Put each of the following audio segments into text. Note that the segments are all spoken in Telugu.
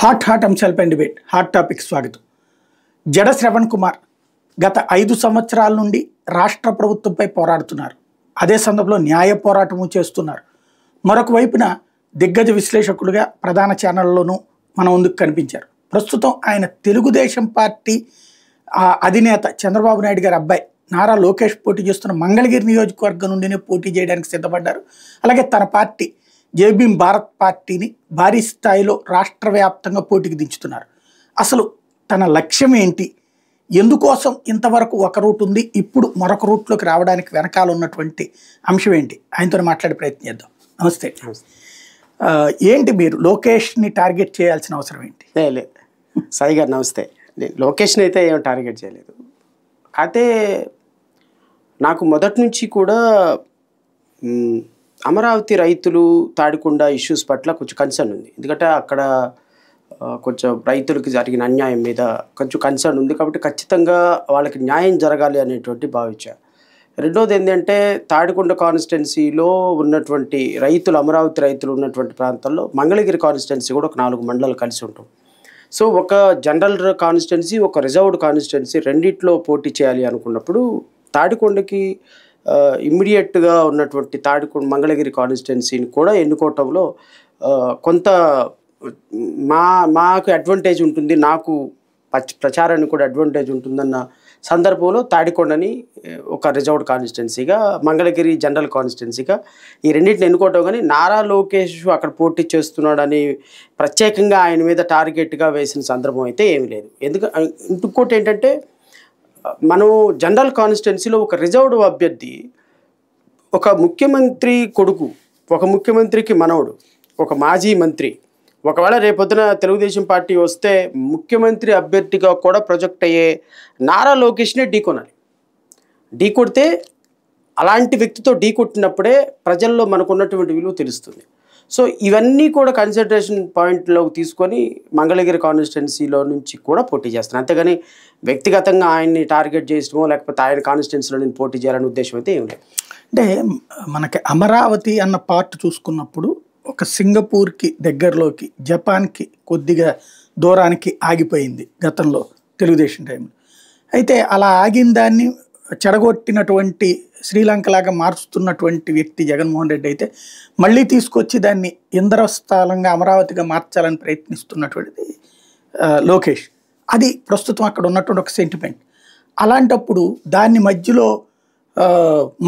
హాట్ అంశాలపై డిబేట్ హాట్ టాపిక్ స్వాగతం. జడ శ్రవణ్ కుమార్ గత 5 సంవత్సరాల నుండి రాష్ట్ర ప్రభుత్వంపై పోరాడుతున్నారు. అదే సందర్భంలో న్యాయ పోరాటము చేస్తున్నారు. మరొక వైపున దిగ్గజ విశ్లేషకులుగా ప్రధాన ఛానళ్లలోనూ మన ముందుకు కనిపించారు. ప్రస్తుతం ఆయన తెలుగుదేశం పార్టీ అధినేత చంద్రబాబు నాయుడు గారి అబ్బాయి నారా లోకేష్ పోటీ చేస్తున్న మంగళగిరి నియోజకవర్గం నుండినే పోటీ చేయడానికి సిద్ధపడ్డారు. అలాగే తన పార్టీ జేబీఎం భారత్ పార్టీని భారీ స్థాయిలో రాష్ట్ర వ్యాప్తంగా పోటీకి దించుతున్నారు. అసలు తన లక్ష్యం ఏంటి, ఎందుకోసం ఇంతవరకు ఒక రూట్ ఉంది, ఇప్పుడు మరొక రూట్లోకి రావడానికి వెనకాల ఉన్నటువంటి అంశం ఏంటి, ఆయనతో మాట్లాడే ప్రయత్నం చేద్దాం. నమస్తే. ఏంటి మీరు లోకేష్ని టార్గెట్ చేయాల్సిన అవసరం ఏంటి? లేదు సాయి గారు నమస్తే. లోకేష్ని అయితే ఏం టార్గెట్ చేయలేదు. అయితే నాకు మొదటి నుంచి కూడా అమరావతి రైతులు తాడికొండ ఇష్యూస్ పట్ల కొంచెం కన్సర్న్ ఉంది. ఎందుకంటే అక్కడ కొంచెం రైతులకు జరిగిన అన్యాయం మీద కొంచెం కన్సర్న్ ఉంది. కాబట్టి ఖచ్చితంగా వాళ్ళకి న్యాయం జరగాలి అనేటువంటి భావించా. రెండోది ఏంటంటే తాడికొండ కాన్స్టిట్యున్సీలో ఉన్నటువంటి రైతులు, అమరావతి రైతులు ఉన్నటువంటి ప్రాంతాల్లో మంగళగిరి కాన్స్టిట్యున్సీ కూడా ఒక 4 మండలాలు కలిసి ఉంటాం. సో ఒక జనరల్ కాన్స్టిట్యున్సీ, ఒక రిజర్వ్డ్ కాన్స్టిట్యున్సీ రెండిట్లో పోటీ చేయాలి అనుకున్నప్పుడు తాడికొండకి ఇమ్మీడియట్గా ఉన్నటువంటి మంగళగిరి కాన్స్టిట్యున్సీని కూడా ఎన్నుకోవటంలో కొంత మాకు అడ్వాంటేజ్ ఉంటుంది, నాకు ప్రచారానికి కూడా అడ్వాంటేజ్ ఉంటుందన్న సందర్భంలో తాడికొండని ఒక రిజర్వ్డ్ కాన్స్టిట్యున్సీగా, మంగళగిరి జనరల్ కాన్స్టిట్యున్సీగా ఈ రెండింటిని ఎన్నుకోవటం. కానీ నారా లోకేష్ అక్కడ పోటీ చేస్తున్నాడని ప్రత్యేకంగా ఆయన మీద టార్గెట్గా వేసిన సందర్భం అయితే ఏమీ లేదు. ఇంకోటి ఏంటంటే మనం జనరల్ కాన్స్టిట్యున్సీలో ఒక రిజర్వ్డ్ అభ్యర్థి, ఒక ముఖ్యమంత్రి కొడుకు, ఒక ముఖ్యమంత్రికి మనవడు, ఒక మాజీ మంత్రి, ఒకవేళ రేపొద్దున తెలుగుదేశం పార్టీ వస్తే ముఖ్యమంత్రి అభ్యర్థిగా కూడా ప్రొజెక్ట్ అయ్యే నారా లోకేష్నే ఢీకొనాలి. ఢీకొడితే అలాంటి వ్యక్తితో ఢీకొట్టినప్పుడే ప్రజల్లో మనకు ఉన్నటువంటి విలువ తెలుస్తుంది. సో ఇవన్నీ కూడా కన్సిడరేషన్ పాయింట్లోకి తీసుకొని మంగళగిరి కాన్స్టిట్యున్సీలో నుంచి కూడా పోటీ చేస్తాను. అంతేగాని వ్యక్తిగతంగా ఆయన్ని టార్గెట్ చేయడమో లేకపోతే ఆయన కాన్స్టిట్యున్సీలో నేను పోటీ చేయాలనే ఉద్దేశం అయితే ఏం లేదు. అంటే మనకి అమరావతి అన్న పార్ట్ చూసుకున్నప్పుడు ఒక సింగపూర్కి దగ్గరలోకి, జపాన్కి కొద్దిగా దూరానికి ఆగిపోయింది గతంలో తెలుగుదేశం టైంలో. అయితే అలా ఆగిన దాన్ని చెడగొట్టినటువంటి శ్రీలంకలాగా మార్చుతున్నటువంటి వ్యక్తి జగన్మోహన్ రెడ్డి అయితే మళ్ళీ తీసుకొచ్చి దాన్ని ఇంద్రస్థాలంగా అమరావతిగా మార్చాలని ప్రయత్నిస్తున్నటువంటిది లోకేష్. అది ప్రస్తుతం అక్కడ ఉన్నటువంటి ఒక సెంటిమెంట్. అలాంటప్పుడు దాన్ని మధ్యలో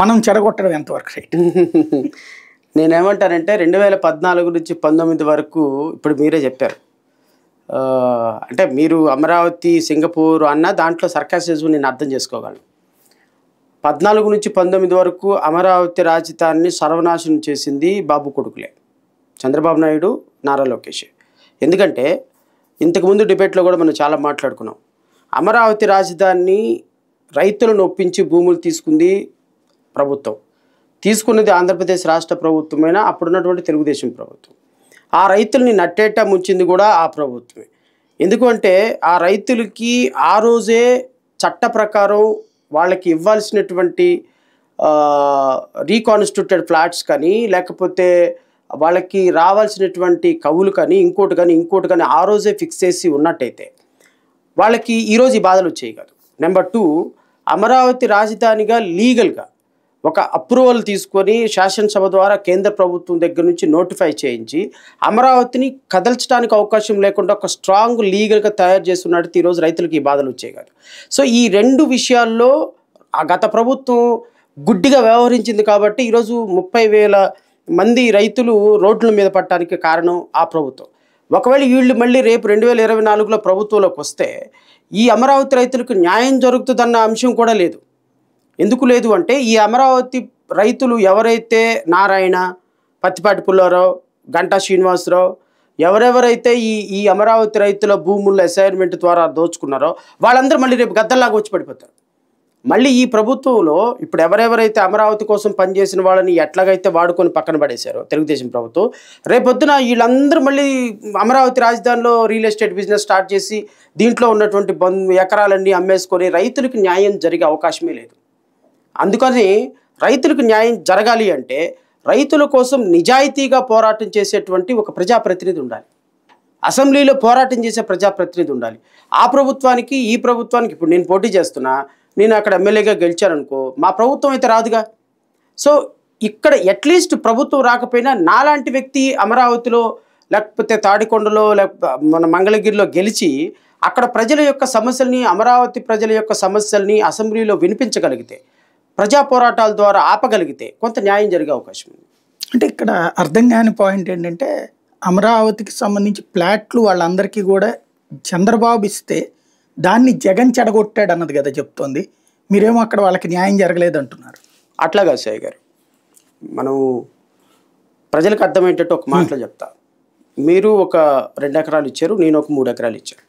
మనం చెడగొట్టడం ఎంతవరకు రైట్? నేనేమంటానంటే 2014 నుంచి 19 వరకు ఇప్పుడు మీరే చెప్పారు. అంటే మీరు అమరావతి సింగపూర్ అన్న దాంట్లో సర్కాసిజం నేను అర్థం చేసుకోగలను. 14 నుంచి 19 వరకు అమరావతి రాజధానిని సర్వనాశనం చేసింది బాబు కొడుకులే, చంద్రబాబు నాయుడు, నారా లోకేష్. ఎందుకంటే ఇంతకుముందు డిబేట్లో కూడా మనం చాలా మాట్లాడుకున్నాం. అమరావతి రాజధానిని రైతులను ఒప్పించి భూములు తీసుకుంది ప్రభుత్వం, తీసుకున్నది ఆంధ్రప్రదేశ్ రాష్ట్ర ప్రభుత్వమైనా అప్పుడున్నటువంటి తెలుగుదేశం ప్రభుత్వం. ఆ రైతుల్ని నట్టేట ముంచింది కూడా ఆ ప్రభుత్వమే. ఎందుకంటే ఆ రైతులకి ఆ రోజే చట్ట ప్రకారం వాళ్ళకి ఇవ్వాల్సినటువంటి రీకాన్స్టిట్యూటెడ్ ఫ్లాట్స్ కానీ లేకపోతే వాళ్ళకి రావాల్సినటువంటి కవులు కానీ ఇంకోటి కానీ ఆ రోజే ఫిక్స్ చేసి ఉన్నట్టయితే వాళ్ళకి ఈరోజు ఈ బాధలు వచ్చేవి కాదు. నెంబర్ 2, అమరావతి రాజధానిగా లీగల్గా ఒక అప్రూవల్ తీసుకొని శాసనసభ ద్వారా కేంద్ర ప్రభుత్వం దగ్గర నుంచి నోటిఫై చేయించి అమరావతిని కదల్చడానికి అవకాశం లేకుండా ఒక స్ట్రాంగ్ లీగల్గా తయారు చేస్తున్నట్టు ఈరోజు రైతులకు ఈ బాధలు వచ్చాయి కాదు. సో ఈ 2 విషయాల్లో గత ప్రభుత్వం గుడ్డిగా వ్యవహరించింది కాబట్టి ఈరోజు 30,000 మంది రైతులు రోడ్ల మీద పడటానికి కారణం ఆ ప్రభుత్వం. ఒకవేళ వీళ్ళు మళ్ళీ రేపు 2024లో ప్రభుత్వంలోకి వస్తే ఈ అమరావతి రైతులకు న్యాయం జరుగుతుందన్న అంశం కూడా లేదు. ఎందుకు లేదు అంటే ఈ అమరావతి రైతులు ఎవరైతే నారాయణ, పత్తిపాటి పుల్లారావు, గంటా శ్రీనివాసరావు ఎవరెవరైతే ఈ అమరావతి రైతుల భూముల అసైన్మెంట్ ద్వారా దోచుకున్నారో వాళ్ళందరూ మళ్ళీ రేపు గద్దల్లాగా వచ్చి పడిపోతారు. మళ్ళీ ఈ ప్రభుత్వంలో ఇప్పుడు ఎవరెవరైతే అమరావతి కోసం పనిచేసిన వాళ్ళని ఎట్లాగైతే వాడుకొని పక్కన పడేశారో తెలుగుదేశం ప్రభుత్వం, రేపొద్దున వీళ్ళందరూ మళ్ళీ అమరావతి రాజధానిలో రియల్ ఎస్టేట్ బిజినెస్ స్టార్ట్ చేసి దీంట్లో ఉన్నటువంటి ఎకరాలన్నీ అమ్మేసుకొని రైతులకు న్యాయం జరిగే అవకాశమే లేదు. అందుకని రైతులకు న్యాయం జరగాలి అంటే రైతుల కోసం నిజాయితీగా పోరాటం చేసేటువంటి ఒక ప్రజాప్రతినిధి ఉండాలి. అసెంబ్లీలో పోరాటం చేసే ప్రజాప్రతినిధి ఉండాలి. ఆ ప్రభుత్వానికి ఈ ప్రభుత్వానికి ఇప్పుడు నేను పోటీ చేస్తున్నా, నేను అక్కడ ఎమ్మెల్యేగా గెలిచాననుకో, మా ప్రభుత్వం అయితే రాదుగా. సో ఇక్కడ అట్లీస్ట్ ప్రభుత్వం రాకపోయినా నాలాంటి వ్యక్తి అమరావతిలో లేకపోతే తాడికొండలో లేకపోతే మన మంగళగిరిలో గెలిచి అక్కడ ప్రజల యొక్క సమస్యల్ని, అమరావతి ప్రజల యొక్క సమస్యల్ని అసెంబ్లీలో వినిపించగలిగితే, ప్రజా పోరాటాల ద్వారా ఆపగలిగితే కొంత న్యాయం జరిగే అవకాశం ఉంది. అంటే ఇక్కడ అర్థం కాని పాయింట్ ఏంటంటే, అమరావతికి సంబంధించి ప్లాట్లు వాళ్ళందరికీ కూడా చంద్రబాబు ఇస్తే దాన్ని జగన్ చెడగొట్టాడు అన్నది కదా చెప్తోంది. మీరేమో అక్కడ వాళ్ళకి న్యాయం జరగలేదు అంటున్నారు. అట్లాగా సాయి గారు, మనం ప్రజలకు అర్థమయ్యేటట్టు ఒక మాటలో చెప్తా. మీరు ఒక 2 ఎకరాలు ఇచ్చారు, నేను ఒక 3 ఎకరాలు ఇచ్చాను.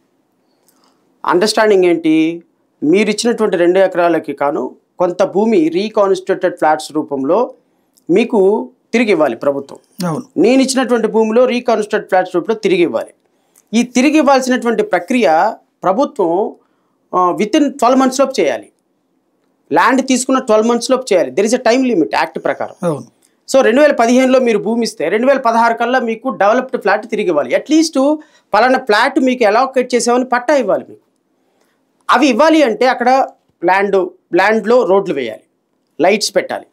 అండర్స్టాండింగ్ ఏంటి? మీరు ఇచ్చినటువంటి 2 ఎకరాలకి కాను కొంత భూమి రీకాన్స్టిట్యూటెడ్ ఫ్లాట్స్ రూపంలో మీకు తిరిగి ఇవ్వాలి ప్రభుత్వం. నేను ఇచ్చినటువంటి భూమిలో రీకాన్స్టిట్యూటెడ్ ఫ్లాట్స్ రూపంలో తిరిగి ఇవ్వాలి. ఈ తిరిగి ఇవ్వాల్సినటువంటి ప్రక్రియ ప్రభుత్వం వితిన్ 12 months లోపు చేయాలి. ల్యాండ్ తీసుకున్న 12 months లోపు చేయాలి. There is a time limit act ప్రకారం. సో 2015లో మీరు భూమి ఇస్తే 2016 కల్లా మీకు డెవలప్డ్ ఫ్లాట్ తిరిగి ఇవ్వాలి. అట్లీస్ట్ పలానా ఫ్లాట్ మీకు అలొకేట్ చేసామని పట్టా ఇవ్వాలి మీకు. అవి ఇవ్వాలి అంటే అక్కడ ల్యాండ్లో రోడ్లు వేయాలి, లైట్స్ పెట్టాలి,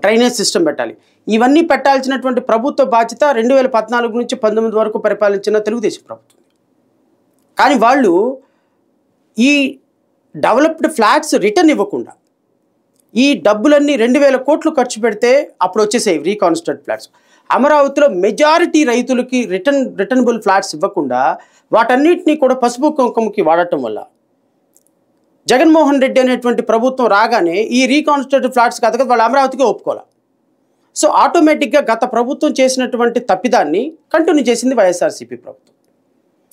డ్రైనేజ్ సిస్టమ్ పెట్టాలి. ఇవన్నీ పెట్టాల్సినటువంటి ప్రభుత్వ బాధ్యత 2014 నుంచి 19 వరకు పరిపాలించిన తెలుగుదేశం ప్రభుత్వం. కానీ వాళ్ళు ఈ డెవలప్డ్ ఫ్లాట్స్ రిటర్న్ ఇవ్వకుండా ఈ డబ్బులన్నీ 2000 కోట్లు ఖర్చు పెడితే అప్పుడు వచ్చేసాయి రీకాన్స్టిట్యూటెడ్ ఫ్లాట్స్. అమరావతిలో మెజారిటీ రైతులకి రిటర్నబుల్ ఫ్లాట్స్ ఇవ్వకుండా వాటన్నిటినీ కూడా పసుపు కుంకుమకి వాడటం వల్ల జగన్మోహన్ రెడ్డి అనేటువంటి ప్రభుత్వం రాగానే ఈ రీకాన్స్టిట్యూటెడ్ ఫ్లాట్స్ కదా వాళ్ళు అమరావతికి ఒప్పుకోవాలి. సో ఆటోమేటిక్గా గత ప్రభుత్వం చేసినటువంటి తప్పిదాన్ని కంటిన్యూ చేసింది వైఎస్ఆర్సీపీ ప్రభుత్వం.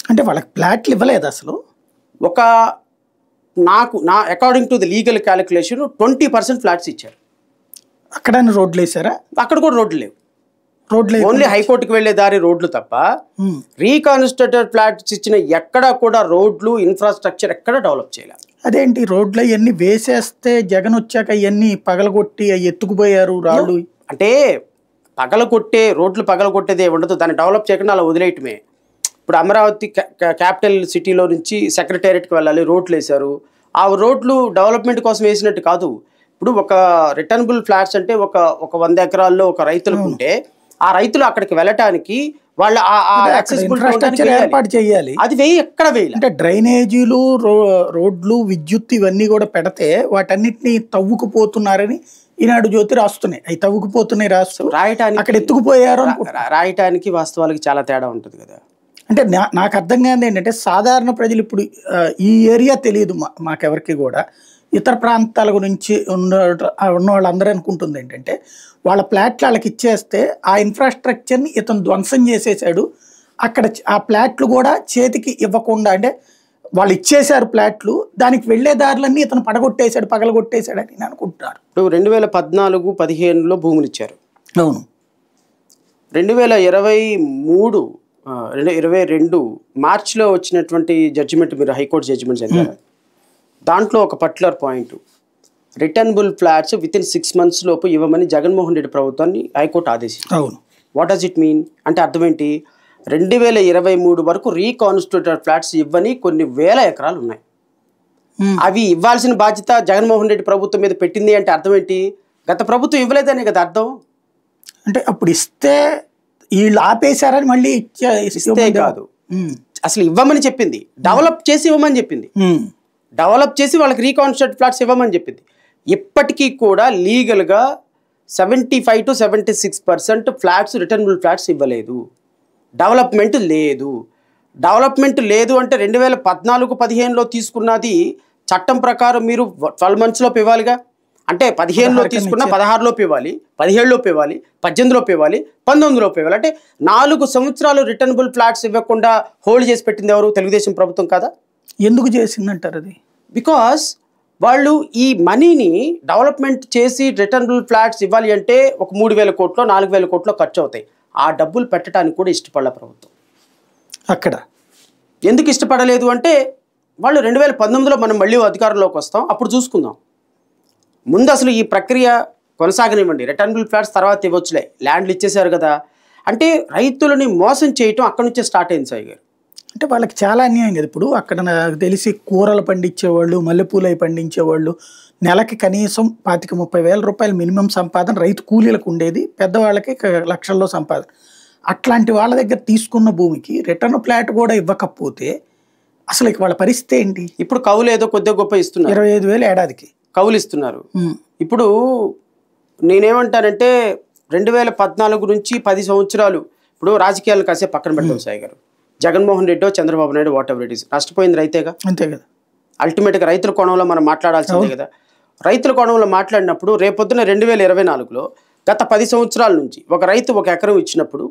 అంటే వాళ్ళకి ఫ్లాట్లు ఇవ్వలేదు అసలు. నా according to the legal calculation 20% flats ఇచ్చారు. అక్కడ రోడ్లు వేసారా? అక్కడ కూడా రోడ్లు లేవు. రోడ్లు ఓన్లీ హైకోర్టుకి వెళ్లే దారి రోడ్లు తప్ప రీకాన్స్టిట్యూటెడ్ ఫ్లాట్స్ ఇచ్చిన ఎక్కడా కూడా రోడ్లు ఇన్ఫ్రాస్ట్రక్చర్ ఎక్కడ డెవలప్ చేయలేదు. అదేంటి రోడ్లు ఇవన్నీ వేసేస్తే జగన్ వచ్చాక ఇవన్నీ పగలగొట్టి ఎత్తుకుపోయారు రాళ్ళు. అంటే రోడ్లు పగలగొట్టేదే ఉండదు, దాన్ని డెవలప్ చేయకుండా అలా వదిలేయటమే. ఇప్పుడు అమరావతి క్యాపిటల్ సిటీలో నుంచి సెక్రటేరియట్కి వెళ్ళాలి, రోడ్లు వేశారు. ఆ రోడ్లు డెవలప్మెంట్ కోసం వేసినట్టు కాదు. ఇప్పుడు ఒక రిటర్నబుల్ ఫ్లాట్స్ అంటే ఒక 100 ఎకరాల్లో ఒక రైతులకు ఉంటే ఆ రైతులు అక్కడికి వెళ్ళటానికి వాళ్ళ ఏర్పాటు చేయాలి. అది ఎక్కడ వేయాలి అంటే డ్రైనేజీలు, రోడ్లు, విద్యుత్ ఇవన్నీ కూడా పెడితే వాటన్నిటిని తవ్వుకుపోతున్నారని ఈనాడు జ్యోతి రాస్తున్నాయి. అవి తవ్వుకుపోతున్నాయి రాస్తూ రాయటానికి అక్కడ ఎత్తుకుపోయారు. రాయటానికి వాస్తవాలకి చాలా తేడా ఉంటుంది కదా. అంటే నాకు అర్థం కాదు ఏంటంటే, సాధారణ ప్రజలు ఇప్పుడు ఈ ఏరియా తెలియదు మాకెవరికి కూడా, ఇతర ప్రాంతాల గురించి ఉన్న వాళ్ళందరూ అనుకుంటుంది ఏంటంటే, వాళ్ళ ఫ్లాట్లు వాళ్ళకి ఇచ్చేస్తే ఆ ఇన్ఫ్రాస్ట్రక్చర్ని ఇతను ధ్వంసం చేసేసాడు, అక్కడ ఆ ఫ్లాట్లు కూడా చేతికి ఇవ్వకుండా, అంటే వాళ్ళు ఇచ్చేశారు ఫ్లాట్లు, దానికి వెళ్లే దారులన్నీ ఇతను పగలగొట్టేశాడు అని నేను అనుకుంటున్నారు. ఇప్పుడు 2014-15లో భూములు ఇచ్చారు. అవును. 2022 మార్చిలో వచ్చినటువంటి జడ్జిమెంట్, మీరు హైకోర్టు జడ్జిమెంట్ చదివారు. దాంట్లో ఒక particular point, returnable flats within 6 months లోపు ఇవ్వమని జగన్మోహన్ రెడ్డి ప్రభుత్వాన్ని హైకోర్టు ఆదేశించింది. అవును. వాట్ డస్ ఇట్ మీన్ అంటే అర్థం ఏంటి? 2023 వరకు రీకాన్స్టిట్యూటెడ్ ఫ్లాట్స్ ఇవ్వని కొన్ని వేల ఎకరాలు ఉన్నాయి. అవి ఇవ్వాల్సిన బాధ్యత జగన్మోహన్ రెడ్డి ప్రభుత్వం మీద పెట్టింది అంటే అర్థం ఏంటి? గత ప్రభుత్వం ఇవ్వలేదనే కదా అర్థం. అంటే అప్పుడు ఇస్తే వీళ్ళు ఆపేశారని మళ్ళీ ఇస్తే కాదు, అసలు ఇవ్వమని చెప్పింది, డెవలప్ చేసి ఇవ్వమని చెప్పింది, డెవలప్ చేసి వాళ్ళకి రీకాన్స్టిట్యూటెడ్ ఫ్లాట్స్ ఇవ్వమని చెప్పింది. ఇప్పటికీ కూడా లీగల్గా 75 to 76% ఫ్లాట్స్ రిటర్నబుల్ ఫ్లాట్స్ ఇవ్వలేదు. డెవలప్మెంట్ లేదు అంటే 2014-15లో తీసుకున్నది చట్టం ప్రకారం మీరు 12 months లోపు ఇవ్వాలిగా. అంటే 15లో తీసుకున్న 16 లోపు ఇవ్వాలి, 17 లోపు ఇవ్వాలి, 18 లోపు ఇవ్వాలి, 19 లోపు ఇవ్వాలి. అంటే 4 సంవత్సరాలు రిటర్నబుల్ ఫ్లాట్స్ ఇవ్వకుండా హోల్డ్ చేసి పెట్టింది ఎవరు? తెలుగుదేశం ప్రభుత్వం కదా. ఎందుకు చేసిందంటారు అది? బికాస్ వాళ్ళు ఈ మనీని డెవలప్మెంట్ చేసి రిటర్నబుల్ ఫ్లాట్స్ ఇవ్వాలి అంటే ఒక 3,000 కోట్లు 4,000 కోట్లు ఖర్చు అవుతాయి. ఆ డబ్బులు పెట్టడానికి కూడా ఇష్టపడలే ప్రభుత్వం. అక్కడ ఎందుకు ఇష్టపడలేదు అంటే, వాళ్ళు 2019లో మనం మళ్ళీ అధికారంలోకి వస్తాం, అప్పుడు చూసుకుందాం, ముందు అసలు ఈ ప్రక్రియ కొనసాగనివ్వండి, రిటర్నబుల్ ఫ్లాట్స్ తర్వాత ఇవ్వచ్చులే, ల్యాండ్లు ఇచ్చేశారు కదా అంటే రైతులని మోసం చేయటం అక్కడి నుంచే స్టార్ట్ అయింది సాయి గారు. అంటే వాళ్ళకి చాలా అన్యాయం కదా. ఇప్పుడు అక్కడ నాకు తెలిసి కూరలు పండించేవాళ్ళు, మల్లెపూలు అవి పండించేవాళ్ళు నెలకి కనీసం 25-30 వేల రూపాయలు మినిమం సంపాదన రైతు కూలీలకు ఉండేది, పెద్దవాళ్ళకి లక్షల్లో సంపాదన. అట్లాంటి వాళ్ళ దగ్గర తీసుకున్న భూమికి రిటర్న్ ప్లాట్ కూడా ఇవ్వకపోతే అసలు ఇక వాళ్ళ పరిస్థితి ఏంటి? ఇప్పుడు కౌలు ఏదో కొద్దిగా గొప్ప ఇస్తున్నారు, 25,000 ఏడాదికి కౌలు ఇస్తున్నారు. ఇప్పుడు నేనేమంటానంటే 2014 నుంచి 10 సంవత్సరాలు, ఇప్పుడు రాజకీయాలు కాసేపు పక్కన పెడతాం సాయి గారు, జగన్మోహన్ రెడ్డో Chandrababu Naidu whatever it is, నష్టపోయింది రైతేగా. అంతే కదా. అల్టిమేట్గా రైతుల కోణంలో మనం మాట్లాడాల్సిందే కదా. రైతుల కోణంలో మాట్లాడినప్పుడు రేపొద్దున 2024లో గత 10 సంవత్సరాల నుంచి ఒక రైతు ఒక ఎకరం ఇచ్చినప్పుడు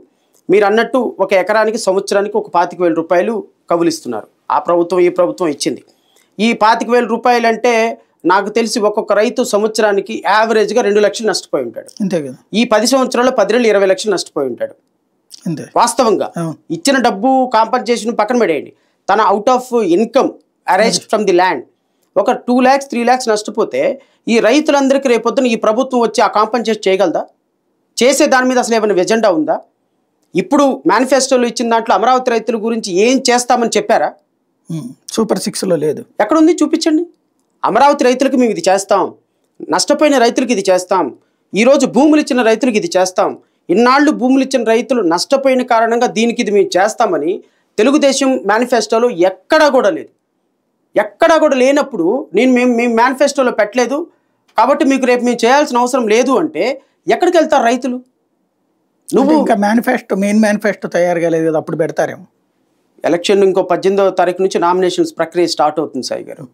మీరు అన్నట్టు ఒక ఎకరానికి సంవత్సరానికి ఒక 25,000 రూపాయలు కవులు ఇస్తున్నారు. ఆ ప్రభుత్వం ఈ ప్రభుత్వం ఇచ్చింది. ఈ 25,000 రూపాయలు అంటే నాకు తెలిసి ఒక్కొక్క రైతు సంవత్సరానికి యావరేజ్గా 2 లక్షలు నష్టపోయి ఉంటాడు. అంతే కదా. ఈ 10 సంవత్సరాల్లో 10 నెలలు 20 లక్షలు నష్టపోయి ఉంటాడు. అంతే వాస్తవంగా ఇచ్చిన డబ్బు కాంపన్సేషన్ పక్కన పడేయండి, తన out of income arranged from the land ఒక 2 lakhs 3 lakhs నష్టపోతే ఈ రైతులందరికీ రేపొద్దున ఈ ప్రభుత్వం వచ్చి ఆ కాంపన్సేట్ చేయగలదా? చేసే దాని మీద అసలు ఏమైనా ఎజెండా ఉందా? ఇప్పుడు మేనిఫెస్టోలో ఇచ్చిన దాంట్లో అమరావతి రైతుల గురించి ఏం చేస్తామని చెప్పారా? సూపర్ 6లో లేదు. ఎక్కడుంది చూపించండి. అమరావతి రైతులకు మేము ఇది చేస్తాం, నష్టపోయిన రైతులకు ఇది చేస్తాం, ఈరోజు భూములు ఇచ్చిన రైతులకు ఇది చేస్తాం, ఇన్నాళ్ళు భూములు ఇచ్చిన రైతులు నష్టపోయిన కారణంగా దీనికి ఇది మేము చేస్తామని తెలుగుదేశం మేనిఫెస్టోలో ఎక్కడా కూడా లేదు. ఎక్కడా కూడా లేనప్పుడు మేము మేనిఫెస్టోలో పెట్టలేదు కాబట్టి మీకు రేపు మేము చేయాల్సిన అవసరం లేదు అంటే ఎక్కడికి వెళ్తారు రైతులు? నువ్వు ఇంకా మెయిన్ మేనిఫెస్టో తయారు కాలేదు కదా, అప్పుడు పెడతారేమో. ఎలక్షన్ ఇంకో 18వ తారీఖు నుంచి నామినేషన్స్ ప్రక్రియ స్టార్ట్ అవుతుంది సాయి గారు.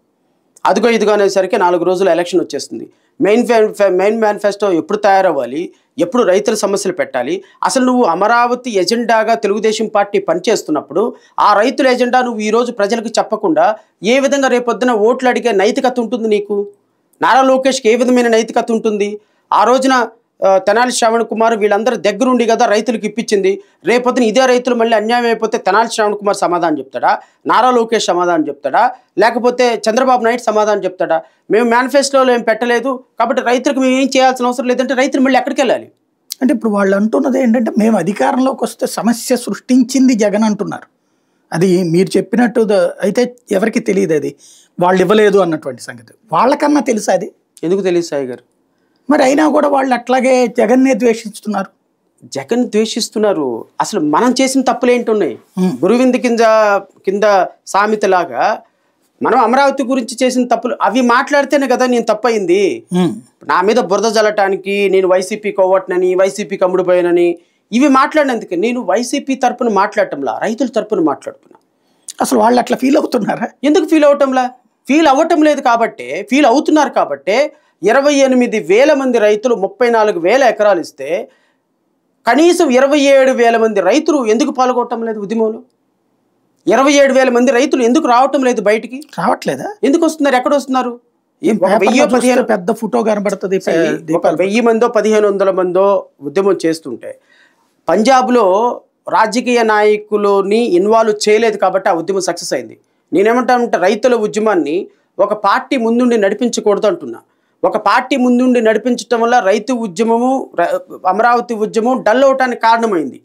అదిగో ఇదిగో అనేసరికి 4 రోజులు ఎలక్షన్ వచ్చేస్తుంది. మెయిన్ మేనిఫెస్టో ఎప్పుడు తయారవ్వాలి, ఎప్పుడు రైతుల సమస్యలు పెట్టాలి? అసలు నువ్వు అమరావతి ఎజెండాగా తెలుగుదేశం పార్టీ పనిచేస్తున్నప్పుడు ఆ రైతుల ఎజెండా నువ్వు ఈరోజు ప్రజలకు చెప్పకుండా ఏ విధంగా రేపొద్దున ఓట్లు అడిగే నైతికత ఉంటుంది నీకు? నారా లోకేష్కి ఏ విధమైన నైతికత ఉంటుంది? ఆ రోజున తెనాలి శ్రావణ్ కుమార్ వీళ్ళందరూ దగ్గరుండి కదా రైతులకు ఇప్పించింది. రేపొద్దున ఇదే రైతులు మళ్ళీ అన్యాయం అయిపోతే తెనాలి శ్రావణ్ కుమార్ సమాధానం చెప్తాడా? నారా లోకేష్ సమాధానం చెప్తాడా? లేకపోతే చంద్రబాబు నాయుడు సమాధానం చెప్తాడా? మేము మేనిఫెస్టోలో ఏం పెట్టలేదు కాబట్టి రైతులకు మేము ఏం చేయాల్సిన అవసరం లేదంటే రైతులు మళ్ళీ ఎక్కడికి వెళ్ళాలి? అంటే ఇప్పుడు వాళ్ళు అంటున్నది ఏంటంటే మేము అధికారంలోకి వస్తే సమస్య సృష్టించింది జగన్ అంటున్నారు. అది మీరు చెప్పినట్టు అయితే ఎవరికి తెలియదు, అది వాళ్ళు ఇవ్వలేదు అన్నటువంటి సంగతి. వాళ్ళకన్నా తెలుసా అది? ఎందుకు తెలియదు సాయి గారు? మరి అయినా కూడా వాళ్ళు అట్లాగే జగన్నే ద్వేషిస్తున్నారు. జగన్ ద్వేషిస్తున్నారు. అసలు మనం చేసిన తప్పులు ఏంటి ఉన్నాయి? గురువింద కింద సామెతలాగా మనం అమరావతి గురించి చేసిన తప్పులు అవి మాట్లాడితేనే కదా నేను తప్పయింది. నా మీద బురద జల్లటానికి నేను వైసీపీ కోవట్నని, వైసీపీ కమ్ముడిపోయానని ఇవి మాట్లాడినందుకే నేను వైసీపీ తరపున మాట్లాడటంలా రైతుల తరపున మాట్లాడుతున్నా. అసలు వాళ్ళు అట్లా ఫీల్ అవుతున్నారా? ఎందుకు ఫీల్ అవటంలా? ఫీల్ అవ్వటం లేదు కాబట్టే, ఫీల్ అవుతున్నారు కాబట్టే 28,000 మంది రైతులు 34,000 ఎకరాలు ఇస్తే కనీసం 27,000 మంది రైతులు ఎందుకు పాల్గొనటం లేదు ఉద్యమంలో? 27,000 మంది రైతులు ఎందుకు రావటం లేదు బయటికి? రావట్లేదా? ఎందుకు వస్తున్నారు? ఎక్కడ వస్తున్నారు? 1015 పెద్ద ఫోటో కనబడుతుంది. 1000 మందో 1500 మందో ఉద్యమం చేస్తుంటే పంజాబ్లో రాజకీయ నాయకులని ఇన్వాల్వ్ చేయలేదు కాబట్టి ఆ ఉద్యమం సక్సెస్ అయింది. నేనేమంటానంటే రైతుల ఉద్యమాన్ని ఒక పార్టీ ముందుండి నడిపించకూడదు అంటున్నా. ఒక పార్టీ ముందుండి నడిపించడం వల్ల రైతు ఉద్యమము, అమరావతి ఉద్యమం డల్ అవటానికి కారణమైంది.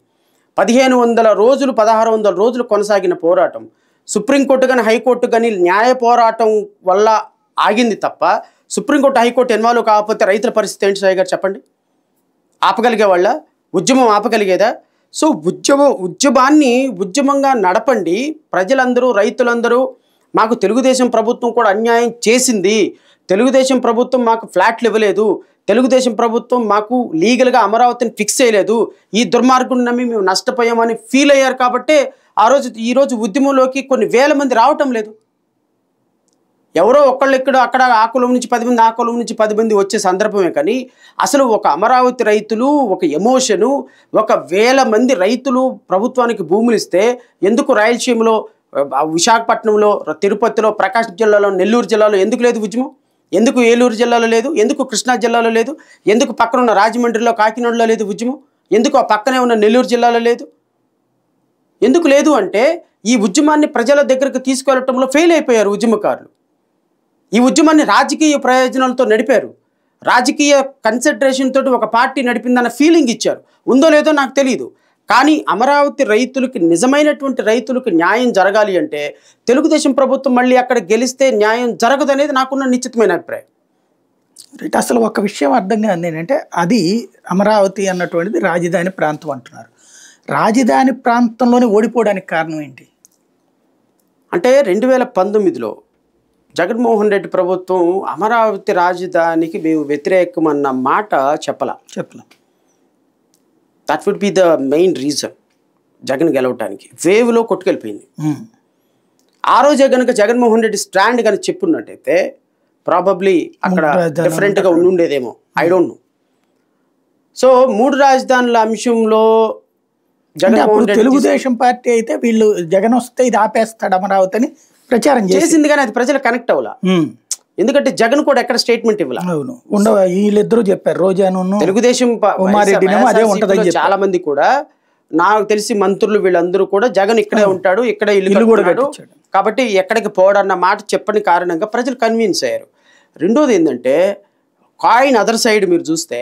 1500 రోజులు 1600 రోజులు కొనసాగిన పోరాటం సుప్రీంకోర్టు కానీ హైకోర్టు కానీ న్యాయ పోరాటం వల్ల ఆగింది తప్ప సుప్రీంకోర్టు హైకోర్టు ఇన్వాల్వ్ కాకపోతే రైతుల పరిస్థితి ఏంటి సాయి గారు చెప్పండి? ఆపగలిగే వాళ్ళ ఉద్యమం ఆపగలిగేదా? సో ఉద్యమాన్ని ఉద్యమంగా నడపండి. ప్రజలందరూ రైతులందరూ మాకు తెలుగుదేశం ప్రభుత్వం కూడా అన్యాయం చేసింది, తెలుగుదేశం ప్రభుత్వం మాకు ఫ్లాట్లు ఇవ్వలేదు, తెలుగుదేశం ప్రభుత్వం మాకు లీగల్గా అమరావతిని ఫిక్స్ చేయలేదు, ఈ దుర్మార్గుని నమ్మి మేము నష్టపోయామని ఫీల్ అయ్యారు కాబట్టి ఈరోజు ఉద్యమంలోకి కొన్ని వేల మంది రావటం లేదు. ఎవరో ఒకళ్ళు ఇక్కడ అక్కడ ఆ కులం నుంచి 10 మంది, ఆ కులం నుంచి 10 మంది వచ్చే సందర్భమే కానీ అసలు ఒక అమరావతి రైతులు, ఒక ఎమోషను, 1,000 మంది రైతులు ప్రభుత్వానికి భూములు ఇస్తే ఎందుకు రాయలసీమలో, విశాఖపట్నంలో, తిరుపతిలో, ప్రకాశం జిల్లాలో, నెల్లూరు జిల్లాలో ఎందుకు లేదు ఉద్యమం? ఎందుకు ఏలూరు జిల్లాలో లేదు? ఎందుకు కృష్ణా జిల్లాలో లేదు? ఎందుకు పక్కన ఉన్న రాజమండ్రిలో, కాకినాడలో లేదు ఉద్యమం? ఎందుకు ఆ పక్కనే ఉన్న నెల్లూరు జిల్లాలో లేదు? ఎందుకు లేదు అంటే ఈ ఉద్యమాన్ని ప్రజల దగ్గరకు తీసుకెళ్లటంలో ఫెయిల్ అయిపోయారు ఉద్యమకారులు. ఈ ఉద్యమాన్ని రాజకీయ ప్రయోజనాలతో నడిపారు, రాజకీయ కన్సిడరేషన్ తోటి ఒక పార్టీ నడిపిందన్న ఫీలింగ్ ఇచ్చారు. ఉందో లేదో నాకు తెలియదు కానీ అమరావతి రైతులకి, నిజమైనటువంటి రైతులకు న్యాయం జరగాలి అంటే తెలుగుదేశం ప్రభుత్వం మళ్ళీ అక్కడ గెలిస్తే న్యాయం జరగదు అనేది నాకున్న నిశ్చితమైన అభిప్రాయం. రైట్. అసలు ఒక విషయం అర్థం కాదు ఏంటంటే, అది అమరావతి అన్నటువంటిది రాజధాని ప్రాంతం అంటున్నారు. రాజధాని ప్రాంతంలోనే ఓడిపోవడానికి కారణం ఏంటి? అంటే 2019లో జగన్మోహన్ రెడ్డి ప్రభుత్వం అమరావతి రాజధానికి మేము వ్యతిరేకమన్న మాట చెప్పలా. That would be the main reason Jagan గెలవటానికి. వేవ్లో కొట్టుకెళ్ళిపోయింది. ఆ రోజే కనుక జగన్మోహన్ రెడ్డి స్టాండ్ కనుక చెప్పున్నట్టయితే ప్రాబబ్లీ అక్కడ డిఫరెంట్గా ఉండేదేమో, ఐ డోంట్ నో. సో 3 రాజధానుల అంశంలో జగన్మోహన్ రెడ్డి, తెలుగుదేశం పార్టీ అయితే వీళ్ళు జగన్ వస్తే ఇది ఆపేస్తాడు అమరావతి అని ప్రచారం చేసింది, కానీ అది ప్రజలు కనెక్ట్ అవ్వాలా. ఎందుకంటే జగన్ కూడా ఎక్కడ స్టేట్మెంట్ ఇవ్వాలి. వీళ్ళిద్దరూ చెప్పారు, రోజాను తెలుగుదేశం చాలా మంది కూడా, నాకు తెలిసి మంత్రులు వీళ్ళందరూ కూడా జగన్ ఇక్కడే ఉంటాడు, ఇక్కడే ఇల్లు కూడా కాబట్టి ఎక్కడికి పోవడన్న మాట చెప్పని కారణంగా ప్రజలు కన్విన్స్ అయ్యారు. రెండోది ఏంటంటే, కాయిన్ అదర్ సైడ్ మీరు చూస్తే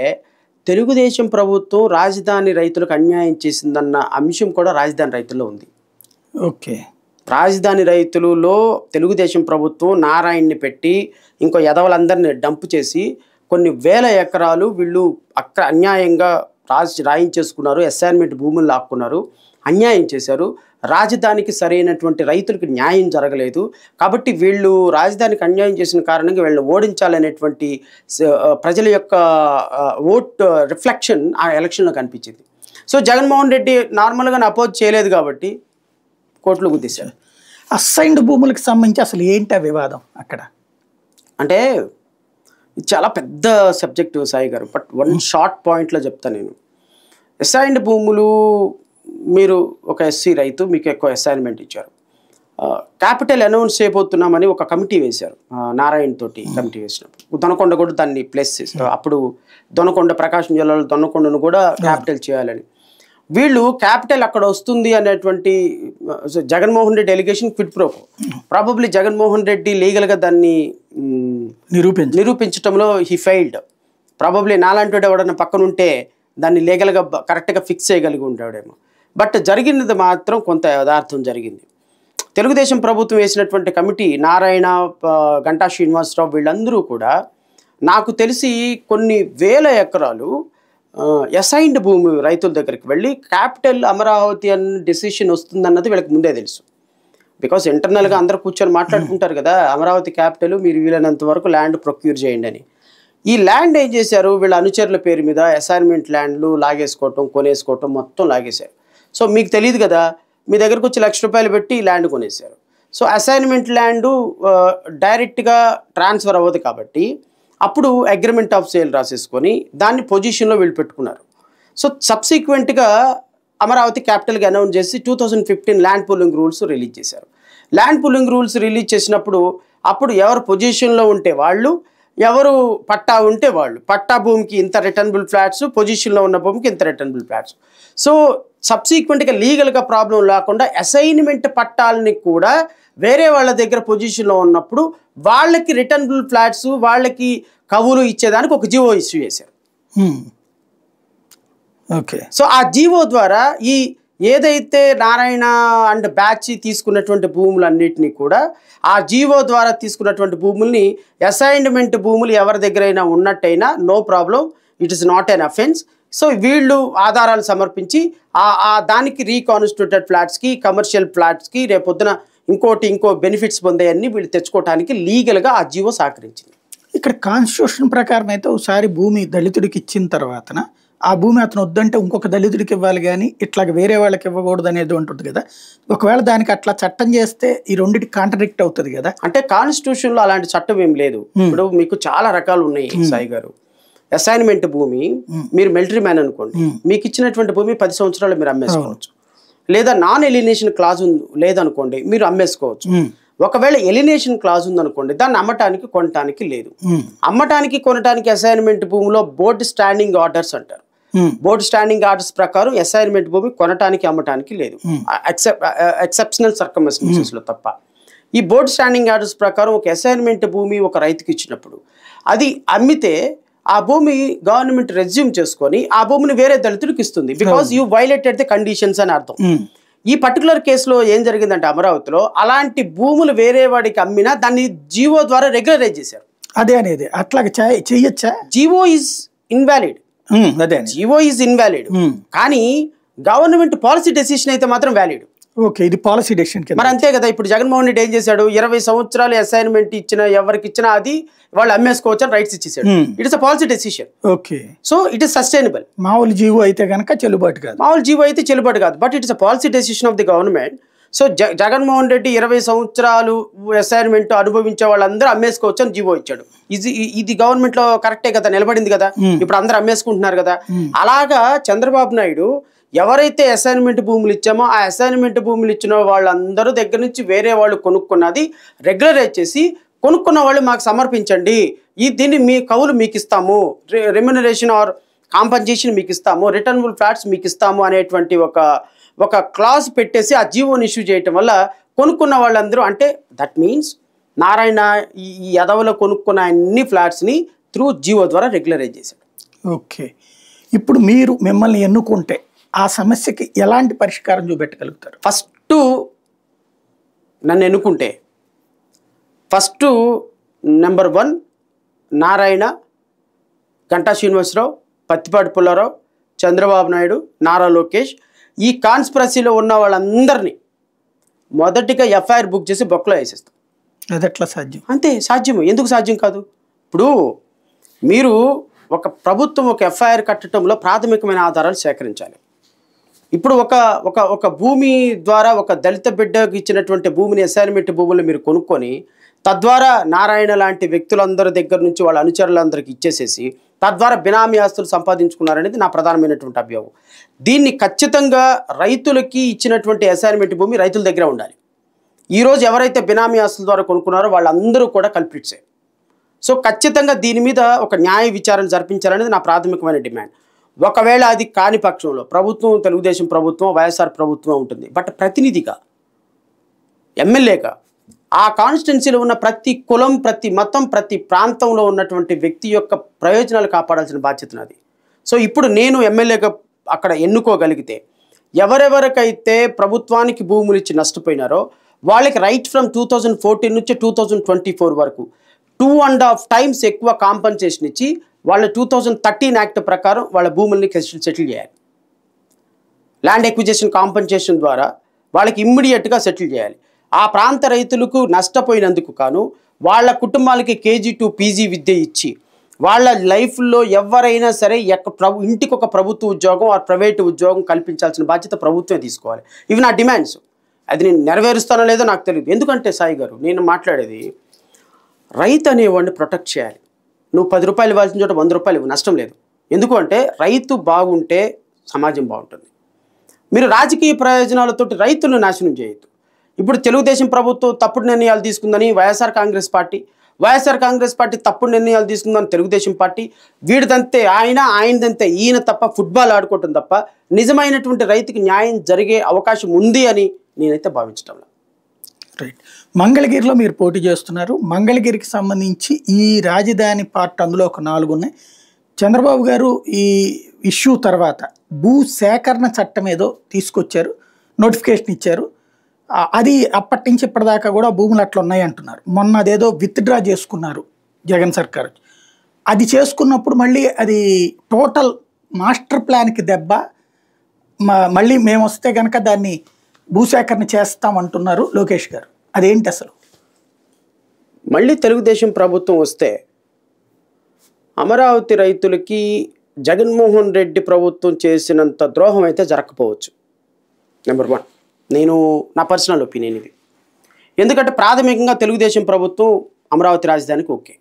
తెలుగుదేశం ప్రభుత్వం రాజధాని రైతులకు అన్యాయం చేసిందన్న అంశం కూడా రాజధాని రైతుల్లో ఉంది. ఓకే. రాజధాని రైతులలో తెలుగుదేశం ప్రభుత్వం నారాయణని పెట్టి ఇంకో ఎదవలందరినీ డంప్ చేసి కొన్ని వేల ఎకరాలు వీళ్ళు అక్కడ అన్యాయంగా రాయించేసుకున్నారు, అసైన్మెంట్ భూములు లాక్కున్నారు, అన్యాయం చేశారు. రాజధానికి సరైనటువంటి రైతులకు న్యాయం జరగలేదు. కాబట్టి వీళ్ళు రాజధానికి అన్యాయం చేసిన కారణంగా వీళ్ళని ఓడించాలనేటువంటి ప్రజల యొక్క ఓట్ రిఫ్లెక్షన్ ఆ ఎలక్షన్లో కనిపించింది. సో జగన్మోహన్ రెడ్డి నార్మల్గా అపోజ్ చేయలేదు కాబట్టి కోర్టులో గుద్దేశారు. అసైన్డ్ భూములకు సంబంధించి అసలు ఏంటి ఆ వివాదం అక్కడ? అంటే ఇది చాలా పెద్ద సబ్జెక్టు సాయి గారు, బట్ వన్ షార్ట్ పాయింట్లో చెప్తాను నేను. అసైన్డ్ భూములు, మీరు ఒక ఎస్సీ రైతు, మీకు ఎక్కువ అసైన్మెంట్ ఇచ్చారు, క్యాపిటల్ అనౌన్స్ చేయబోతున్నామని ఒక కమిటీ వేశారు, నారాయణ తోటి కమిటీ వేసినప్పుడు దొనకొండ కూడా దాన్ని ప్లస్ చేస్తారు. అప్పుడు దొనకొండ, ప్రకాశం జిల్లాలో దొనకొండను కూడా క్యాపిటల్ చేయాలని. వీళ్ళు క్యాపిటల్ అక్కడ వస్తుంది అనేటువంటి Jaganmohan Reddy allegation quid pro quo. Probably Jaganmohan Reddy లీగల్గా దాన్ని నిరూపించడంలో హీ ఫెయిల్డ్. ప్రాబబ్లీ నాలాంటి ఎవడన్నా పక్కన ఉంటే దాన్ని లీగల్గా కరెక్ట్గా ఫిక్స్ చేయగలిగి ఉంటాడేమో. బట్ జరిగినది మాత్రం కొంత యథార్థం జరిగింది. తెలుగుదేశం ప్రభుత్వం వేసినటువంటి కమిటీ, నారాయణ, గంటా శ్రీనివాసరావు వీళ్ళందరూ కూడా నాకు తెలిసి కొన్ని వేల ఎకరాలు అసైన్డ్ భూమి రైతుల దగ్గరికి వెళ్ళి క్యాపిటల్ అమరావతి అన్న డెసిషన్ వస్తుందన్నది వీళ్ళకి ముందే తెలుసు. బికాస్ ఇంటర్నల్గా అందరూ కూర్చొని మాట్లాడుకుంటారు కదా, అమరావతి క్యాపిటల్ మీరు వీలైనంత వరకు ల్యాండ్ ప్రొక్యూర్ చేయండి అని. ఈ ల్యాండ్ ఏం చేశారు, వీళ్ళ అనుచరుల పేరు మీద అసైన్మెంట్ ల్యాండ్లు లాగేసుకోవటం, కొనేసుకోవటం మొత్తం లాగేశారు. సో మీకు తెలియదు కదా, మీ దగ్గరకు వచ్చి ₹1,00,000 పెట్టి ల్యాండ్ కొనేశారు. సో అసైన్మెంట్ ల్యాండు డైరెక్ట్గా ట్రాన్స్ఫర్ అవ్వదు కాబట్టి అప్పుడు అగ్రిమెంట్ ఆఫ్ సేల్ రాసేసుకొని దాన్ని పొజిషన్లో వీళ్ళు పెట్టుకున్నారు. సో సబ్సిక్వెంట్గా అమరావతి క్యాపిటల్గా అనౌన్స్ చేసి 2015 ల్యాండ్ పూలింగ్ రూల్స్ రిలీజ్ చేశారు. ల్యాండ్ పూలింగ్ రూల్స్ రిలీజ్ చేసినప్పుడు అప్పుడు ఎవరు పొజిషన్లో ఉంటే వాళ్ళు, ఎవరు పట్టా ఉంటే వాళ్ళు, పట్టా భూమికి ఇంత రిటర్నబుల్ ఫ్లాట్స్, పొజిషన్లో ఉన్న భూమికి ఇంత రిటర్నబుల్ ఫ్లాట్స్. సో సబ్సిక్వెంట్గా లీగల్గా ప్రాబ్లం లేకుండా అసైన్మెంట్ పట్టాలని కూడా వేరే వాళ్ళ దగ్గర పొజిషన్లో ఉన్నప్పుడు వాళ్ళకి రిటర్నబుల్ ఫ్లాట్స్, వాళ్ళకి కవులు ఇచ్చేదానికి ఒక జీవో ఇష్యూ చేశారు. ఓకే. సో ఆ జీవో ద్వారా ఈ ఏదైతే నారాయణ అండ్ బ్యాచ్ తీసుకున్నటువంటి భూములన్నిటినీ కూడా, ఆ జీవో ద్వారా తీసుకున్నటువంటి భూముల్ని అసైన్మెంట్ భూములు ఎవరి దగ్గరైనా ఉన్నట్టయినా no problem, it is not an offence. So వీళ్ళు ఆధారాలు సమర్పించి దానికి రీకాన్స్టిట్యూటెడ్ ఫ్లాట్స్కి, కమర్షియల్ ఫ్లాట్స్కి రేపొద్దున ఇంకో బెనిఫిట్స్ పొందాయన్ని వీళ్ళు తెచ్చుకోవడానికి లీగల్గా ఆ జీవో సహకరించింది. ఇక్కడ కాన్స్టిట్యూషన్ ప్రకారం అయితే ఒకసారి భూమి దళితుడికి ఇచ్చిన తర్వాతన ఆ భూమి అతను వద్దంటే ఇంకొక దళితుడికి ఇవ్వాలి, కానీ ఇట్లాగ వేరే వాళ్ళకి ఇవ్వకూడదు అనేది ఉంటుంది కదా. ఒకవేళ దానికి అట్లా చట్టం చేస్తే ఈ రెండింటికి కాంట్రడిక్ట్ అవుతుంది కదా. అంటే కాన్స్టిట్యూషన్లో అలాంటి చట్టం ఏం లేదు. ఇప్పుడు మీకు చాలా రకాలు ఉన్నాయి సాయి గారు. అసైన్మెంట్ భూమి, మీరు మిలిటరీ మ్యాన్ అనుకోండి, మీకు ఇచ్చినటువంటి భూమి 10 సంవత్సరాలు మీరు అమ్మేసుకోవచ్చు. లేదా నాన్ ఎలినేషన్ క్లాజ్ లేదనుకోండి, మీరు అమ్మేసుకోవచ్చు. ఒకవేళ ఎలినేషన్ క్లాజ్ ఉందనుకోండి, దాన్ని అమ్మటానికి కొనటానికి లేదు. అమ్మటానికి కొనటానికి అసైన్మెంట్ భూమిలో బోర్డు స్టాండింగ్ ఆర్డర్స్ అంటారు. బోర్డు స్టాండింగ్ ఆర్డర్స్ ప్రకారం అసైన్మెంట్ భూమి కొనటానికి అమ్మటానికి లేదు, ఎక్సెప్షనల్ సర్కమ్స్టాన్సెస్ లో తప్ప. ఈ బోర్డు స్టాండింగ్ ఆర్డర్స్ ప్రకారం ఒక అసైన్మెంట్ భూమి ఒక రైతుకి ఇచ్చినప్పుడు అది అమ్మితే ఆ భూమి గవర్నమెంట్ రెజ్యూమ్ చేసుకొని ఆ భూమిని వేరే దళితుడికి ఇస్తుంది, because you violated the conditions అని అర్థం. ఈ పర్టికులర్ కేసులో ఏం జరిగిందంటే అమరావతిలో అలాంటి భూములు వేరే వాడికి అమ్మినా దాన్ని జీవో ద్వారా రెగ్యులరైజ్ చేశారు. అదే అనేది అట్లాగే చెయ్యొచ్చా? జీవో ఈజ్ ఇన్వాలిడ్, అదే జీవో ఈజ్ ఇన్వాలిడ్, కానీ గవర్నమెంట్ పాలసీ డెసిషన్ అయితే మాత్రం వ్యాలిడ్. ఓకే, ఇది పాలసీ డెసిషన్. మరి అంతే కదా. ఇప్పుడు జగన్మోహన్ రెడ్డి ఏం చేశాడు, 20 సంవత్సరాలు అసైన్మెంట్ ఇచ్చిన ఎవరికి ఇచ్చినా అది వాళ్ళు అమ్మేసుకోవచ్చు అని రైట్స్ ఇచ్చేసాడు. It is a policy decision. Okay, so it is sustainable. మామూలు జీవో అయితే కనుక చెల్లుబాటు కాదు, మామూలు జీవో అయితే చెల్లుబాటు కాదు, but it is a policy decision of the government. So Jaganmohan Reddy 20 సంవత్సరాలు అసైన్మెంట్ అనుభవించే వాళ్ళందరూ అమ్మేసుకోవచ్చు అని జీవో ఇచ్చాడు. ఇది గవర్నమెంట్ లో కరెక్టే కదా, నిలబడింది కదా. ఇప్పుడు అందరూ అమ్మేసుకుంటున్నారు కదా. అలాగా చంద్రబాబు నాయుడు ఎవరైతే అసైన్మెంట్ భూములు ఇచ్చామో ఆ అసైన్మెంట్ భూములు ఇచ్చిన వాళ్ళందరూ దగ్గర నుంచి వేరే వాళ్ళు కొనుక్కున్నది రెగ్యులరైజ్ చేసి కొనుక్కున్న వాళ్ళు మాకు సమర్పించండి, దీన్ని మీ కవులు మీకు ఇస్తాము, రెమ్యునరేషన్ ఆర్ కాంపన్సేషన్ మీకు ఇస్తాము, రిటర్నబుల్ ఫ్లాట్స్ మీకు ఇస్తాము అనేటువంటి ఒక క్లాజ్ పెట్టేసి ఆ జీవోని ఇష్యూ చేయటం వల్ల కొనుక్కున్న వాళ్ళందరూ, అంటే దట్ మీన్స్ నారాయణ ఈ యదవలో కొనుక్కున్న అన్ని ఫ్లాట్స్ని త్రూ జీవో ద్వారా రెగ్యులరైజ్ చేశాడు. ఓకే, ఇప్పుడు మిమ్మల్ని ఎన్నుకుంటే ఆ సమస్యకి ఎలాంటి పరిష్కారం చూపెట్టగలుగుతారు? ఫస్ట్ నన్ను ఎన్నుకుంటే ఫస్ట్ నెంబర్ 1 నారాయణ, గంటా శ్రీనివాసరావు, పత్తిపాటి పుల్లారావు, చంద్రబాబు నాయుడు, నారా లోకేష్, ఈ కాన్స్పిరసీలో ఉన్న వాళ్ళందరినీ మొదటిగా ఎఫ్ఐఆర్ బుక్ చేసి బొక్కలో వేసేస్తాం. అది ఎట్లా సాధ్యం? అంతే సాధ్యము. ఎందుకు సాధ్యం కాదు? ఇప్పుడు మీరు ఒక ప్రభుత్వం ఒక ఎఫ్ఐఆర్ కట్టడంలో ప్రాథమికమైన ఆధారాలు సేకరించాలి. ఇప్పుడు ఒక భూమి ద్వారా ఒక దళిత బిడ్డకు ఇచ్చినటువంటి భూమిని అసైన్మెంట్ భూములు మీరు కొనుక్కొని తద్వారా నారాయణ లాంటి వ్యక్తులందరి దగ్గర నుంచి వాళ్ళ అనుచరులందరికీ ఇచ్చేసేసి తద్వారా బినామీ ఆస్తులు సంపాదించుకున్నారనేది నా ప్రధానమైనటువంటి అభియోగం. దీన్ని ఖచ్చితంగా రైతులకి ఇచ్చినటువంటి అసైన్మెంట్ భూమి రైతుల దగ్గర ఉండాలి. ఈరోజు ఎవరైతే బినామీ ఆస్తుల ద్వారా కొనుక్కున్నారో వాళ్ళందరూ కూడా కల్ప్రిట్సే. సో ఖచ్చితంగా దీని మీద ఒక న్యాయ విచారణ జరిపించాలనేది నా ప్రాథమికమైన డిమాండ్. ఒకవేళ అది కాని పక్షంలో ప్రభుత్వం తెలుగుదేశం ప్రభుత్వం వైఎస్ఆర్ ప్రభుత్వం ఉంటుంది, బట్ ప్రతినిధిగా ఎమ్మెల్యేగా ఆ కాన్స్టిట్యున్సీలో ఉన్న ప్రతి కులం, ప్రతి మతం, ప్రతి ప్రాంతంలో ఉన్నటువంటి వ్యక్తి యొక్క ప్రయోజనాలు కాపాడాల్సిన బాధ్యత నాది. సో ఇప్పుడు నేను ఎమ్మెల్యేగా అక్కడ ఎన్నుకోగలిగితే ఎవరెవరికైతే ప్రభుత్వానికి భూములు ఇచ్చి నష్టపోయినారో వాళ్ళకి రైట్ ఫ్రమ్ 2014 నుంచి 2024 వరకు 2.5 times ఎక్కువ కాంపన్సేషన్ ఇచ్చి వాళ్ళ 2013 యాక్ట్ ప్రకారం వాళ్ళ భూముల్ని సెటిల్ చేయాలి. ల్యాండ్ ఎక్విజిషన్ కాంపన్సేషన్ ద్వారా వాళ్ళకి ఇమ్మీడియట్గా సెటిల్ చేయాలి. ఆ ప్రాంత రైతులకు నష్టపోయినందుకు కాను వాళ్ళ కుటుంబాలకి KG to PG విద్య ఇచ్చి వాళ్ళ లైఫ్లో ఎవరైనా సరే ఇంటికి ఒక ప్రభుత్వ ఉద్యోగం ఆ ప్రైవేటు ఉద్యోగం కల్పించాల్సిన బాధ్యత ప్రభుత్వమే తీసుకోవాలి. ఇవి నా డిమాండ్స్. అది నేను నెరవేరుస్తానో లేదో నాకు తెలియదు. ఎందుకంటే సాయి గారు, నేను మాట్లాడేది రైతు అనేవాడిని ప్రొటెక్ట్ చేయాలి. నువ్వు 10 రూపాయలు ఇవ్వాల్సిన చోట 100 రూపాయలు ఇవ్వు, నష్టం లేదు. ఎందుకు అంటే రైతు బాగుంటే సమాజం బాగుంటుంది. మీరు రాజకీయ ప్రయోజనాలతో రైతులను నాశనం చేయొద్దు. ఇప్పుడు తెలుగుదేశం ప్రభుత్వం తప్పుడు నిర్ణయాలు తీసుకుందని వైఎస్ఆర్ కాంగ్రెస్ పార్టీ తప్పుడు నిర్ణయాలు తీసుకుందని తెలుగుదేశం పార్టీ, వీడిదంతే ఆయనదంతే ఈయన తప్ప ఫుట్బాల్ ఆడుకోవటం తప్ప నిజమైనటువంటి రైతుకి న్యాయం జరిగే అవకాశం ఉంది అని నేనైతే భావించటం లేదు. రైట్. మంగళగిరిలో మీరు పోటీ చేస్తున్నారు. మంగళగిరికి సంబంధించి ఈ రాజధాని పార్ట్ అందులో ఒక 4 ఉన్నాయి. చంద్రబాబు గారు ఈ ఇష్యూ తర్వాత భూ సేకరణ చట్టం ఏదో తీసుకొచ్చారు, నోటిఫికేషన్ ఇచ్చారు. అది అప్పటి నుంచి ఇప్పటిదాకా కూడా భూములు అట్లా ఉన్నాయి అంటున్నారు. మొన్న అదేదో విత్డ్రా చేసుకున్నారు జగన్ సర్కార్. అది చేసుకున్నప్పుడు మళ్ళీ అది టోటల్ మాస్టర్ ప్లాన్కి దెబ్బ. మళ్ళీ మేము వస్తే కనుక దాన్ని భూసేకరణ చేస్తామంటున్నారు లోకేష్ గారు. అదేంటి అసలు? మళ్ళీ తెలుగుదేశం ప్రభుత్వం వస్తే అమరావతి రైతులకి జగన్మోహన్ రెడ్డి ప్రభుత్వం చేసినంత ద్రోహం అయితే జరగకపోవచ్చు. నెంబర్ 1, నేను నా పర్సనల్ ఒపీనియన్ ఇది. ఎందుకంటే ప్రాథమికంగా తెలుగుదేశం ప్రభుత్వం అమరావతి రాజధానికి ఓకే.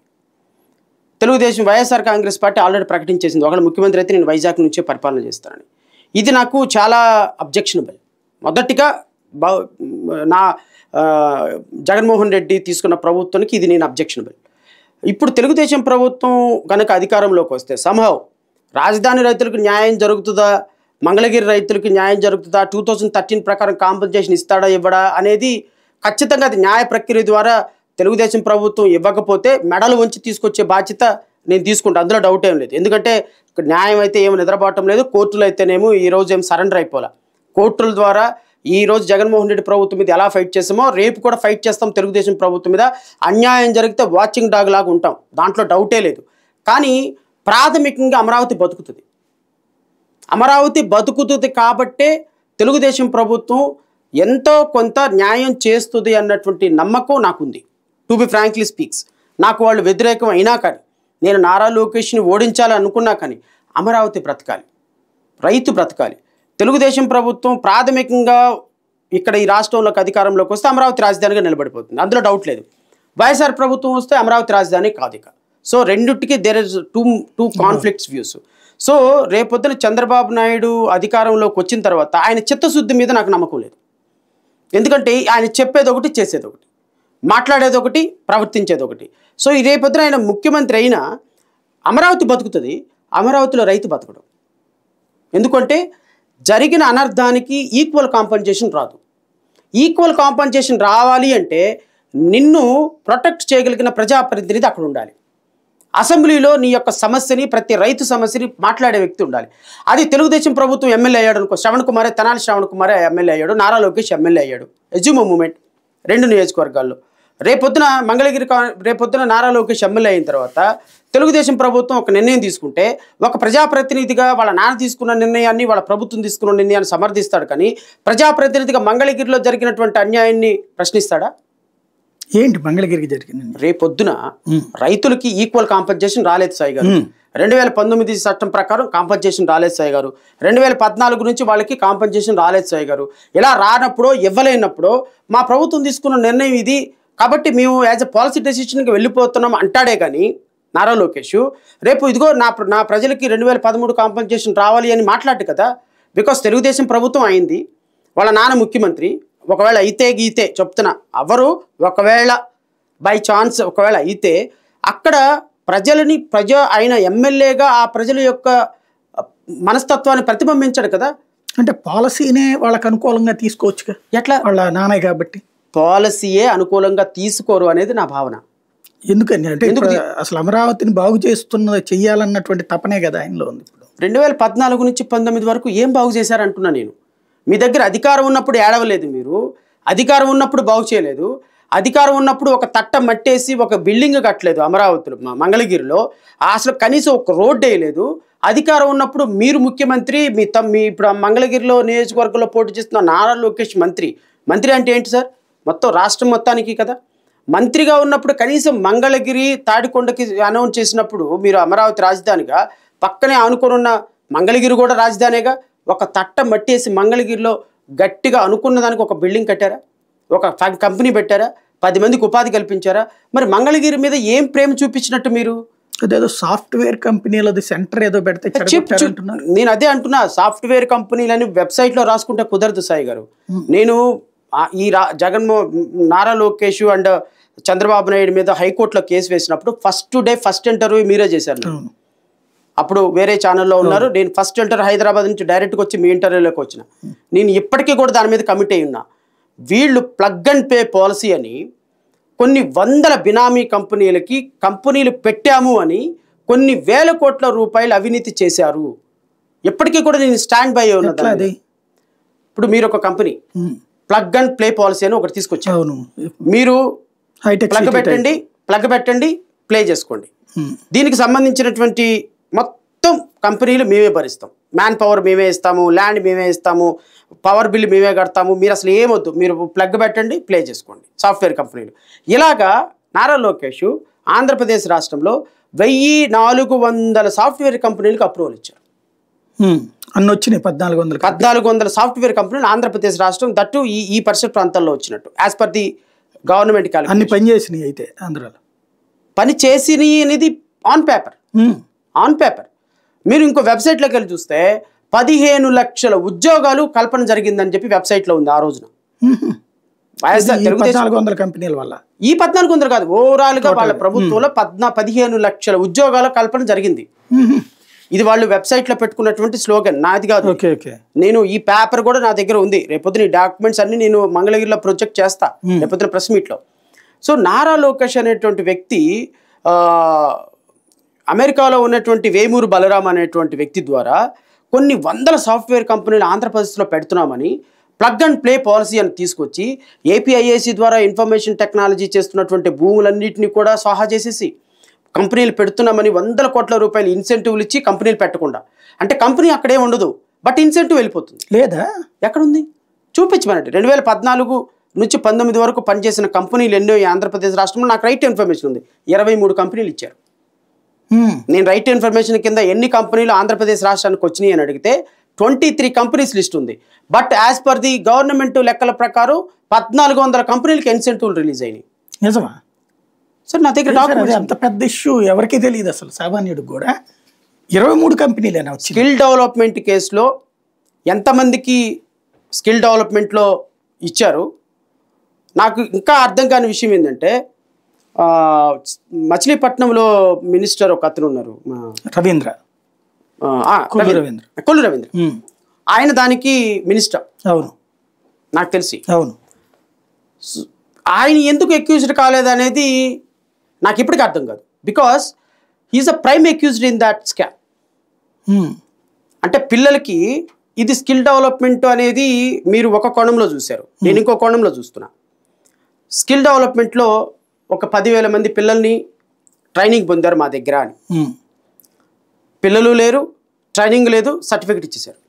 తెలుగుదేశం వైఎస్ఆర్ కాంగ్రెస్ పార్టీ ఆల్రెడీ ప్రకటించేసింది, ఒకవేళ ముఖ్యమంత్రి అయితే నేను వైజాగ్ నుంచే పరిపాలన చేస్తానని. ఇది నాకు చాలా అబ్జెక్షనబుల్. మొదటిగా నా జగన్మోహన్ రెడ్డి తీసుకున్న ప్రభుత్వానికి ఇది నేను అబ్జెక్షనబుల్. ఇప్పుడు తెలుగుదేశం ప్రభుత్వం కనుక అధికారంలోకి వస్తే సంహవ్ రాజధాని రైతులకు న్యాయం జరుగుతుందా, మంగళగిరి రైతులకి న్యాయం జరుగుతుందా, 2013 ప్రకారం కాంపన్సేషన్ ఇస్తాడా ఇవ్వడా అనేది ఖచ్చితంగా అది న్యాయ ప్రక్రియ ద్వారా తెలుగుదేశం ప్రభుత్వం ఇవ్వకపోతే మెడలు వంచి తీసుకొచ్చే బాధ్యత నేను తీసుకుంటా, అందులో డౌట్ ఏం లేదు. ఎందుకంటే న్యాయం అయితే ఏమి నిద్రపోవటం లేదు, కోర్టులు అయితేనేమో ఈరోజు ఏం సరెండర్ అయిపోలే. కోర్టుల ద్వారా ఈరోజు జగన్మోహన్ రెడ్డి ప్రభుత్వం మీద ఎలా ఫైట్ చేస్తామో రేపు కూడా ఫైట్ చేస్తాం తెలుగుదేశం ప్రభుత్వం మీద. అన్యాయం జరిగితే వాచింగ్ డాగ్ లాగా ఉంటాం, దాంట్లో డౌటే లేదు. కానీ ప్రాథమికంగా అమరావతి బతుకుతుంది. అమరావతి బతుకుతుంది కాబట్టే తెలుగుదేశం ప్రభుత్వం ఎంతో కొంత న్యాయం చేస్తుంది అన్నటువంటి నమ్మకం నాకుంది. టు బి ఫ్రాంక్లీ స్పీక్స్, నాకు వాళ్ళు వ్యతిరేకం అయినా కానీ, నేను నారా లోకేష్ని ఓడించాలని అనుకున్నా కానీ అమరావతి బ్రతకాలి, రైతు బ్రతకాలి. తెలుగుదేశం ప్రభుత్వం ప్రాథమికంగా ఇక్కడ ఈ రాష్ట్రంలోకి అధికారంలోకి వస్తే అమరావతి రాజధానిగా నిలబడిపోతుంది, అందులో డౌట్ లేదు. వైఎస్ఆర్ ప్రభుత్వం వస్తే అమరావతి రాజధాని కాదు ఇక. సో రెండిటికి there is two conflicts views. So రేపొద్దున చంద్రబాబు నాయుడు అధికారంలోకి వచ్చిన తర్వాత ఆయన చిత్తశుద్ధి మీద నాకు నమ్మకం లేదు. ఎందుకంటే ఆయన చెప్పేది ఒకటి, చేసేది ఒకటి, మాట్లాడేది ఒకటి, ప్రవర్తించేది ఒకటి. సో ఈ రేపొద్దున ఆయన ముఖ్యమంత్రి అయినా అమరావతి బతుకుతుంది, అమరావతిలో రైతు బతకడం. ఎందుకంటే జరిగిన అనర్థానికి ఈక్వల్ కాంపన్సేషన్ రాదు. ఈక్వల్ కాంపన్సేషన్ రావాలి అంటే నిన్ను ప్రొటెక్ట్ చేయగలిగిన ప్రజాప్రతినిధి అక్కడ ఉండాలి. అసెంబ్లీలో నీ యొక్క సమస్యని, ప్రతి రైతు సమస్యని మాట్లాడే వ్యక్తి ఉండాలి. అది తెలుగుదేశం ప్రభుత్వం ఎమ్మెల్యే అయ్యాడు అనుకో, శ్రవణ్ కుమారే, తెనాలి శ్రవణ్ కుమారే ఎమ్మెల్యే అయ్యాడు, నారా లోకేష్ ఎమ్మెల్యే అయ్యాడు, ఎజ్యూమ్ మూమెంట్ 2 నియోజకవర్గాల్లో. రేపొద్దున మంగళగిరి, రేపొద్దున నారా లోకేష్ ఎమ్మెల్యే అయిన తర్వాత తెలుగుదేశం ప్రభుత్వం ఒక నిర్ణయం తీసుకుంటే ఒక ప్రజాప్రతినిధిగా వాళ్ళ నాన్న తీసుకున్న నిర్ణయాన్ని, వాళ్ళ ప్రభుత్వం తీసుకున్న నిర్ణయాన్ని సమర్థిస్తాడు. కానీ ప్రజాప్రతినిధిగా మంగళగిరిలో జరిగినటువంటి అన్యాయాన్ని ప్రశ్నిస్తాడా? ఏంటి మంగళగిరికి జరిగింది? రేపొద్దున రైతులకి ఈక్వల్ కాంపన్సేషన్ రాలేదు సాయి గారు. 2019 చట్టం ప్రకారం కాంపన్సేషన్ రాలేదు సాయి గారు. 2014 నుంచి వాళ్ళకి కాంపన్సేషన్ రాలేదు సాయి గారు. ఇలా రానప్పుడు, ఇవ్వలేనప్పుడు మా ప్రభుత్వం తీసుకున్న నిర్ణయం ఇది కాబట్టి మేము యాజ్ ఎ పాలసీ డెసిషన్కి వెళ్ళిపోతున్నాం అంటాడే కానీ నారా లోకేష్ రేపు ఇదిగో నా ప్రజలకి 2013 కాంపన్సేషన్ రావాలి అని మాట్లాడు కదా. బికాస్ తెలుగుదేశం ప్రభుత్వం అయింది, వాళ్ళ నాన్న ముఖ్యమంత్రి. ఒకవేళ అయితే గీతే చెప్తున్నా, ఎవరు ఒకవేళ బై ఛాన్స్ ఒకవేళ అయితే అక్కడ ఆయన ఎమ్మెల్యేగా ఆ ప్రజల యొక్క మనస్తత్వాన్ని ప్రతిబింబించాడు కదా. అంటే పాలసీనే వాళ్ళకి అనుకూలంగా తీసుకోవచ్చు. ఎట్లా? వాళ్ళ నానే కాబట్టి పాలసీయే అనుకూలంగా తీసుకోరు అనేది నా భావన. ఎందుకని అంటే అసలు అమరావతిని బాగు చెయ్యాలన్నటువంటి తపనే కదా ఆయనలో ఉంది. ఇప్పుడు 2014 నుంచి 19 వరకు ఏం బాగు చేశారంటున్నా నేను. మీ దగ్గర అధికారం ఉన్నప్పుడు ఏడవలేదు, మీరు అధికారం ఉన్నప్పుడు బాగు చేయలేదు, అధికారం ఉన్నప్పుడు ఒక తట్ట మట్టేసి ఒక బిల్డింగ్ కట్టలేదు అమరావతిలో, మంగళగిరిలో అసలు కనీసం ఒక రోడ్డు వేయలేదు. అధికారం ఉన్నప్పుడు మీరు ముఖ్యమంత్రి, మీ ఇప్పుడు మంగళగిరిలో నియోజకవర్గంలో పోటీ చేస్తున్న నారా లోకేష్ మంత్రి అంటే ఏంటి సార్? మొత్తం రాష్ట్రం మొత్తానికి కదా. మంత్రిగా ఉన్నప్పుడు కనీసం మంగళగిరి, తాడికొండకి అనౌన్స్ చేసినప్పుడు మీరు అమరావతి రాజధానిగా, పక్కనే ఆనుకొని ఉన్న మంగళగిరి కూడా రాజధానిగా ఒక తట్ట మట్టేసి మంగళగిరిలో గట్టిగా అనుకున్న దానికి ఒక బిల్డింగ్ కట్టారా? ఒక కంపెనీ పెట్టారా? 10 మందికి ఉపాధి కల్పించారా? మరి మంగళగిరి మీద ఏం ప్రేమ చూపించినట్టు మీరు? అదేదో సాఫ్ట్వేర్ కంపెనీలది సెంటర్ ఏదో పెడితే నేను అదే అంటున్నా, సాఫ్ట్వేర్ కంపెనీలని వెబ్సైట్లో రాసుకుంటే కుదరదు సాయి గారు. నేను ఈ నారా లోకేష్ అండ్ చంద్రబాబు నాయుడు మీద హైకోర్టులో కేసు వేసినప్పుడు ఫస్ట్ ఇంటర్వ్యూ మీరే చేశారు. అప్పుడు వేరే ఛానల్లో ఉన్నారు, నేను ఫస్ట్ ఇంటర్వ్యూ హైదరాబాద్ నుంచి డైరెక్ట్గా వచ్చి మీ ఇంటర్వ్యూలోకి వచ్చిన. నేను ఇప్పటికీ కూడా దాని మీద కమిట్ అయి ఉన్నా. వీళ్ళు ప్లగ్ అండ్ పే పాలసీ అని కొన్ని వందల బినామీ కంపెనీలు పెట్టాము అని కొన్ని వేల కోట్ల రూపాయలు అవినీతి చేశారు. ఎప్పటికీ కూడా నేను స్టాండ్ బై ఉన్నది. ఇప్పుడు మీరు ఒక company plug and play policy అని ఒకటి తీసుకొచ్చారు. మీరు ప్లగ్ పెట్టండి ప్లే చేసుకోండి. దీనికి సంబంధించినటువంటి మొత్తం కంపెనీలు మేమే భరిస్తాం, మ్యాన్ పవర్ మేమే ఇస్తాము, ల్యాండ్ మేమే ఇస్తాము, పవర్ బిల్ మేమే కడతాము, మీరు అసలు ఏమొద్దు, మీరు ప్లగ్ పెట్టండి ప్లే చేసుకోండి, సాఫ్ట్వేర్ కంపెనీలు. ఇలాగా నారా లోకేష్ ఆంధ్రప్రదేశ్ రాష్ట్రంలో 1400 సాఫ్ట్వేర్ కంపెనీలకు అప్రూవల్ ఇచ్చారు. అన్ని వచ్చినాయి, 1400 సాఫ్ట్వేర్ కంపెనీలు ఆంధ్రప్రదేశ్ రాష్ట్రం, దట్టు ఈ పరిసర ప్రాంతాల్లో వచ్చినట్టు as per the government calculation. అన్ని పనిచేసినాయి. అయితే ఆంధ్రాలో పని చేసినాయి అనేది ఆన్ పేపర్. మీరు ఇంకో వెబ్సైట్లోకి వెళ్ళి చూస్తే 15 లక్షల ఉద్యోగాలు కల్పన జరిగిందని చెప్పి వెబ్సైట్లో ఉంది ఆ రోజున. 1400 కంపెనీల వల్ల, ఈ 1400 కాదు, ఓవరాల్గా వాళ్ళ ప్రభుత్వంలో 15 లక్షల ఉద్యోగాల కల్పన జరిగింది. ఇది వాళ్ళు వెబ్సైట్లో పెట్టుకున్నటువంటి స్లోగన్, నాది కాదు. నేను ఈ పేపర్ కూడా నా దగ్గర ఉంది. రేపొద్దున ఈ డాక్యుమెంట్స్ అన్ని నేను మంగళగిరిలో ప్రొజెక్ట్ చేస్తా రేపొద్దున ప్రెస్ మీట్లో. సో నారా లోకేష్ అనేటువంటి వ్యక్తి అమెరికాలో ఉన్నటువంటి వేమూరు బలరాం అనేటువంటి వ్యక్తి ద్వారా కొన్ని వందల సాఫ్ట్వేర్ కంపెనీలు ఆంధ్రప్రదేశ్లో పెడుతున్నామని ప్లగ్ అండ్ ప్లే పాలసీ అని తీసుకొచ్చి ఏపీఐఏసీ ద్వారా ఇన్ఫర్మేషన్ టెక్నాలజీ చేస్తున్నటువంటి భూములన్నింటినీ కూడా స్వాహా చేసేసి కంపెనీలు పెడుతున్నామని వందల కోట్ల రూపాయలు ఇన్సెంటివ్లు ఇచ్చి కంపెనీలు పెట్టకుండా, అంటే కంపెనీ అక్కడే ఉండదు బట్ ఇన్సెంటివ్ వెళ్ళిపోతుంది. లేదా ఎక్కడుంది చూపించమనండి. 2014 నుంచి 19 వరకు పనిచేసిన కంపెనీలు ఎన్నో ఈ ఆంధ్రప్రదేశ్ రాష్ట్రంలో నాకు రైట్ ఇన్ఫర్మేషన్ ఉంది. 23 కంపెనీలు ఇచ్చారు. నేను రైట్ ఇన్ఫర్మేషన్ కింద ఎన్ని కంపెనీలు ఆంధ్రప్రదేశ్ రాష్ట్రానికి వచ్చినాయి అని అడిగితే 23 కంపెనీస్ లిస్ట్ ఉంది. But as per the government లెక్కల ప్రకారం 1400 కంపెనీలకి ఇన్సెంటివ్లు రిలీజ్ అయినాయి. నిజమా సార్? నా దగ్గర అంత పెద్ద ఇష్యూ ఎవరికీ తెలియదు అసలు, సామాన్యుడికి కూడా. 23 కంపెనీలేనా వచ్చి? స్కిల్ డెవలప్మెంట్ కేసులో ఎంతమందికి స్కిల్ డెవలప్మెంట్లో ఇచ్చారు? నాకు ఇంకా అర్థం కాని విషయం ఏంటంటే, మచిలీపట్నంలో మినిస్టర్ ఒక అతను ఉన్నారు, కొల్లు రవీంద్ర. ఆయన దానికి మినిస్టర్. అవును, నాకు తెలిసి. అవును. ఆయన ఎందుకు అక్యూజ్డ్ కాలేదనేది నాకు ఇప్పటికీ అర్థం కాదు. Because he is a prime accused in that scam. అంటే పిల్లలకి ఇది స్కిల్ డెవలప్మెంట్ అనేది మీరు ఒక కోణంలో చూశారు, నేను ఇంకో కోణంలో చూస్తున్నా. స్కిల్ డెవలప్మెంట్లో ఒక 10,000 మంది పిల్లల్ని ట్రైనింగ్ పొందారు మా దగ్గర అని. పిల్లలు లేరు, ట్రైనింగ్ లేదు, సర్టిఫికెట్ ఇచ్చేశారు.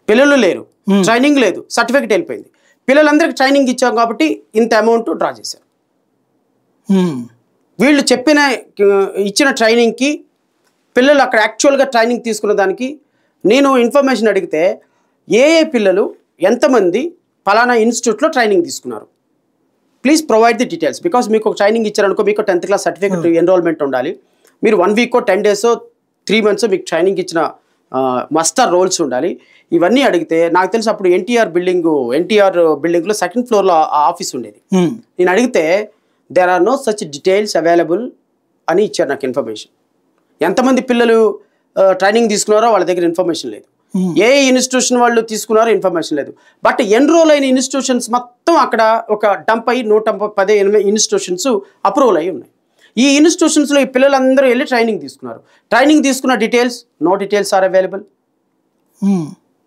పిల్లలు లేరు, ట్రైనింగ్ లేదు, సర్టిఫికెట్ వెళ్ళిపోయింది. పిల్లలందరికీ ట్రైనింగ్ ఇచ్చాం కాబట్టి ఇంత అమౌంట్ డ్రా చేశారు. వీళ్ళు ఇచ్చిన ట్రైనింగ్కి పిల్లలు అక్కడ యాక్చువల్గా ట్రైనింగ్ తీసుకున్న దానికి నేను ఇన్ఫర్మేషన్ అడిగితే ఏ పిల్లలు ఎంతమంది ఫలానా ఇన్స్టిట్యూట్లో ట్రైనింగ్ తీసుకున్నారు, please provide the details. Because మీకు ఒక ట్రైనింగ్ ఇచ్చారనుకో, మీకు 10th క్లాస్ సర్టిఫికెట్ ఎన్రోల్మెంట్ ఉండాలి. మీరు 1 వీక్ 10 days 3 months మీకు ట్రైనింగ్ ఇచ్చిన మస్టర్ రోల్స్ ఉండాలి. ఇవన్నీ అడిగితే నాకు తెలిసి అప్పుడు ఎన్టీఆర్ బిల్డింగ్లో 2nd floorలో ఆఫీస్ ఉండేది. నేను అడిగితే there are no such details available అని ఇచ్చారు నాకు ఇన్ఫర్మేషన్. ఎంతమంది పిల్లలు ట్రైనింగ్ తీసుకున్నారో వాళ్ళ దగ్గర ఇన్ఫర్మేషన్ లేదు. ఏ ఇన్స్టిట్యూషన్ వాళ్ళు తీసుకున్నారో ఇన్ఫర్మేషన్ లేదు. బట్ ఎన్రోల్ అయిన ఇన్స్టిట్యూషన్స్ మొత్తం అక్కడ ఒక డంప్ అయ్యి 118 ఇన్స్టిట్యూషన్స్ అప్రూవల్ అయ్యి ఉన్నాయి. ఈ ఇన్స్టిట్యూషన్స్లో ఈ పిల్లలందరూ వెళ్ళి ట్రైనింగ్ తీసుకున్నారు. ట్రైనింగ్ తీసుకున్న నో డీటెయిల్స్ ఆర్ అవైలబుల్.